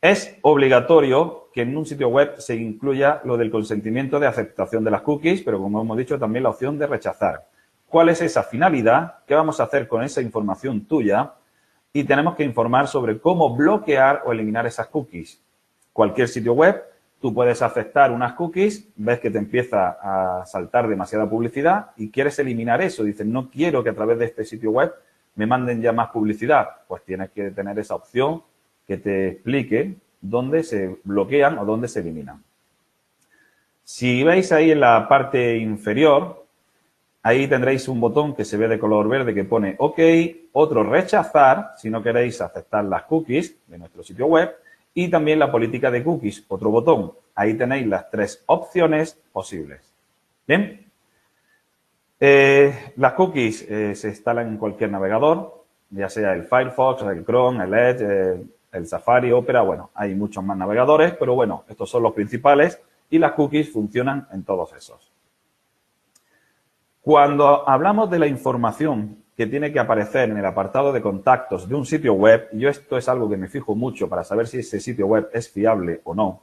Es obligatorio que en un sitio web se incluya lo del consentimiento de aceptación de las cookies, pero como hemos dicho, también la opción de rechazar. ¿Cuál es esa finalidad? ¿Qué vamos a hacer con esa información tuya? Y tenemos que informar sobre cómo bloquear o eliminar esas cookies. Cualquier sitio web, tú puedes aceptar unas cookies, ves que te empieza a saltar demasiada publicidad y quieres eliminar eso. Dices, no quiero que a través de este sitio web me manden ya más publicidad. Pues tienes que tener esa opción que te explique dónde se bloquean o dónde se eliminan. Si veis ahí en la parte inferior, ahí tendréis un botón que se ve de color verde que pone OK, otro rechazar, si no queréis aceptar las cookies de nuestro sitio web, y también la política de cookies, otro botón. Ahí tenéis las tres opciones posibles. Bien. Las cookies se instalan en cualquier navegador, ya sea el Firefox, el Chrome, el Edge, el Safari, Opera, bueno, hay muchos más navegadores, pero bueno, estos son los principales y las cookies funcionan en todos esos. Cuando hablamos de la información que tiene que aparecer en el apartado de contactos de un sitio web, y esto es algo que me fijo mucho para saber si ese sitio web es fiable o no,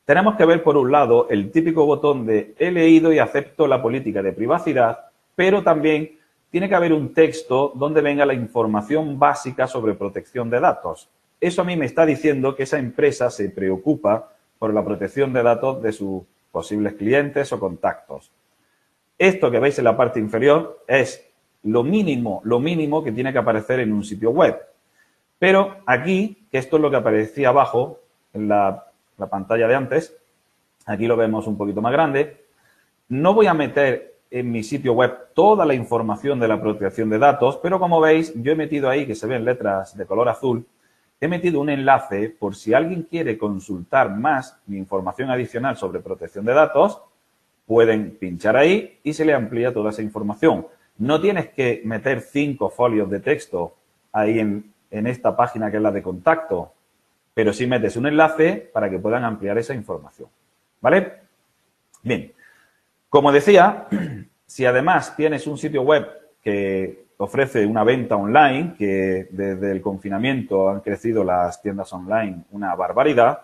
tenemos que ver por un lado el típico botón de he leído y acepto la política de privacidad, pero también tiene que haber un texto donde venga la información básica sobre protección de datos. Eso a mí me está diciendo que esa empresa se preocupa por la protección de datos de sus posibles clientes o contactos. Esto que veis en la parte inferior es lo mínimo que tiene que aparecer en un sitio web. Pero aquí, que esto es lo que aparecía abajo en la pantalla de antes, aquí lo vemos un poquito más grande, no voy a meter en mi sitio web toda la información de la protección de datos, pero como veis, yo he metido ahí, que se ven letras de color azul, he metido un enlace por si alguien quiere consultar más mi información adicional sobre protección de datos, pueden pinchar ahí y se le amplía toda esa información. No tienes que meter 5 folios de texto ahí en esta página que es la de contacto, pero sí metes un enlace para que puedan ampliar esa información. ¿Vale? Bien. Como decía, si además tienes un sitio web que ofrece una venta online, que desde el confinamiento han crecido las tiendas online una barbaridad,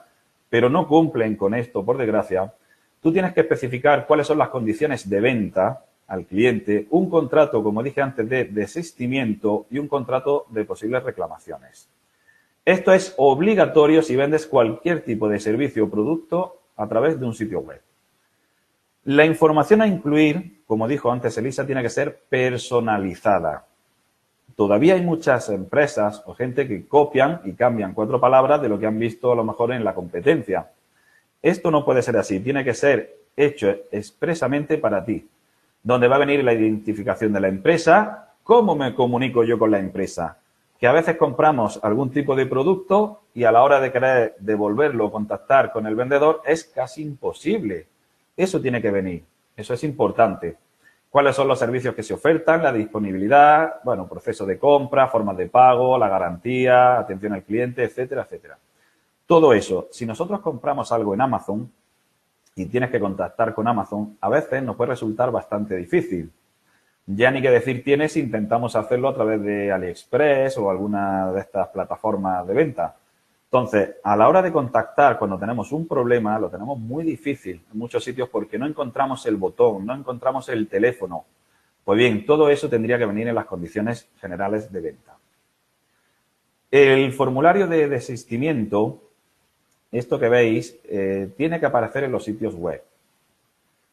pero no cumplen con esto, por desgracia, tú tienes que especificar cuáles son las condiciones de venta al cliente, un contrato, como dije antes, de desistimiento y un contrato de posibles reclamaciones. Esto es obligatorio si vendes cualquier tipo de servicio o producto a través de un sitio web. La información a incluir, como dijo antes Elisa, tiene que ser personalizada. Todavía hay muchas empresas o gente que copian y cambian 4 palabras de lo que han visto a lo mejor en la competencia. Esto no puede ser así, tiene que ser hecho expresamente para ti, donde va a venir la identificación de la empresa, cómo me comunico yo con la empresa, que a veces compramos algún tipo de producto y a la hora de querer devolverlo o contactar con el vendedor es casi imposible. Eso tiene que venir, eso es importante. ¿Cuáles son los servicios que se ofertan? La disponibilidad, bueno, proceso de compra, formas de pago, la garantía, atención al cliente, etcétera, etcétera. Todo eso, si nosotros compramos algo en Amazon y tienes que contactar con Amazon, a veces nos puede resultar bastante difícil. Ya ni que decir tienes, intentamos hacerlo a través de AliExpress o alguna de estas plataformas de venta. Entonces, a la hora de contactar, cuando tenemos un problema, lo tenemos muy difícil en muchos sitios porque no encontramos el botón, no encontramos el teléfono. Pues bien, todo eso tendría que venir en las condiciones generales de venta. El formulario de desistimiento esto que veis, tiene que aparecer en los sitios web,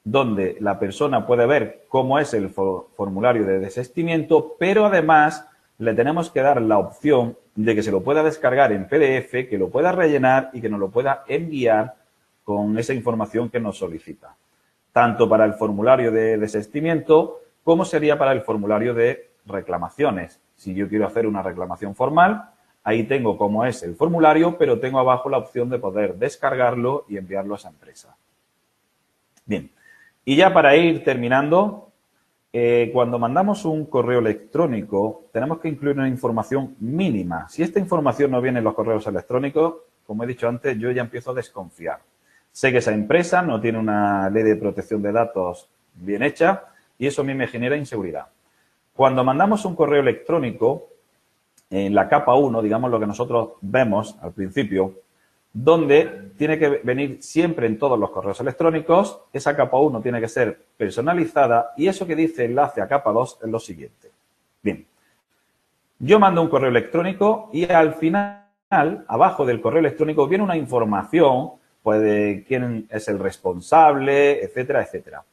donde la persona puede ver cómo es el formulario de desistimiento, pero además le tenemos que dar la opción de que se lo pueda descargar en PDF, que lo pueda rellenar y que nos lo pueda enviar con esa información que nos solicita. Tanto para el formulario de desistimiento como sería para el formulario de reclamaciones. Si yo quiero hacer una reclamación formal, ahí tengo cómo es el formulario, pero tengo abajo la opción de poder descargarlo y enviarlo a esa empresa. Bien, y ya para ir terminando, cuando mandamos un correo electrónico, tenemos que incluir una información mínima. Si esta información no viene en los correos electrónicos, como he dicho antes, yo ya empiezo a desconfiar. Sé que esa empresa no tiene una ley de protección de datos bien hecha y eso a mí me genera inseguridad. Cuando mandamos un correo electrónico, en la capa 1, digamos lo que nosotros vemos al principio, donde tiene que venir siempre en todos los correos electrónicos, esa capa 1 tiene que ser personalizada y eso que dice enlace a capa 2 es lo siguiente. Bien, yo mando un correo electrónico y al final, abajo del correo electrónico, viene una información pues, de quién es el responsable, etcétera, etcétera.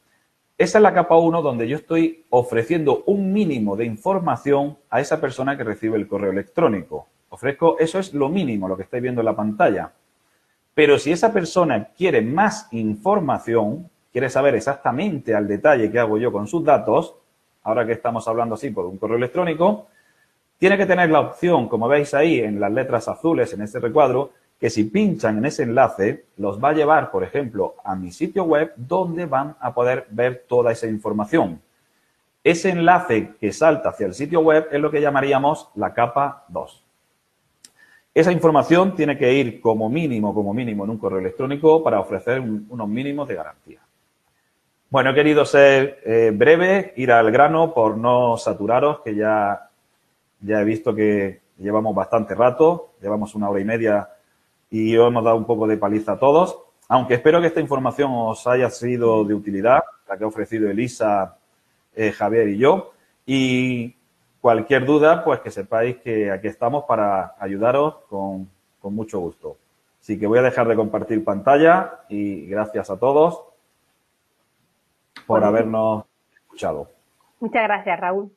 Esa es la capa 1 donde yo estoy ofreciendo un mínimo de información a esa persona que recibe el correo electrónico. Ofrezco, eso es lo mínimo, lo que estáis viendo en la pantalla. Pero si esa persona quiere más información, quiere saber exactamente al detalle qué hago yo con sus datos, ahora que estamos hablando así por un correo electrónico, tiene que tener la opción, como veis ahí en las letras azules en este recuadro, que si pinchan en ese enlace, los va a llevar, por ejemplo, a mi sitio web donde van a poder ver toda esa información. Ese enlace que salta hacia el sitio web es lo que llamaríamos la capa 2. Esa información tiene que ir como mínimo en un correo electrónico para ofrecer unos mínimos de garantía. Bueno, he querido ser breve, ir al grano por no saturaros, que ya he visto que llevamos bastante rato, llevamos 1 hora y media y os hemos dado un poco de paliza a todos, aunque espero que esta información os haya sido de utilidad, la que ha ofrecido Elisa, Javier y yo, y cualquier duda, pues que sepáis que aquí estamos para ayudaros con mucho gusto. Así que voy a dejar de compartir pantalla y gracias a todos por habernos escuchado. Muchas gracias, Raúl.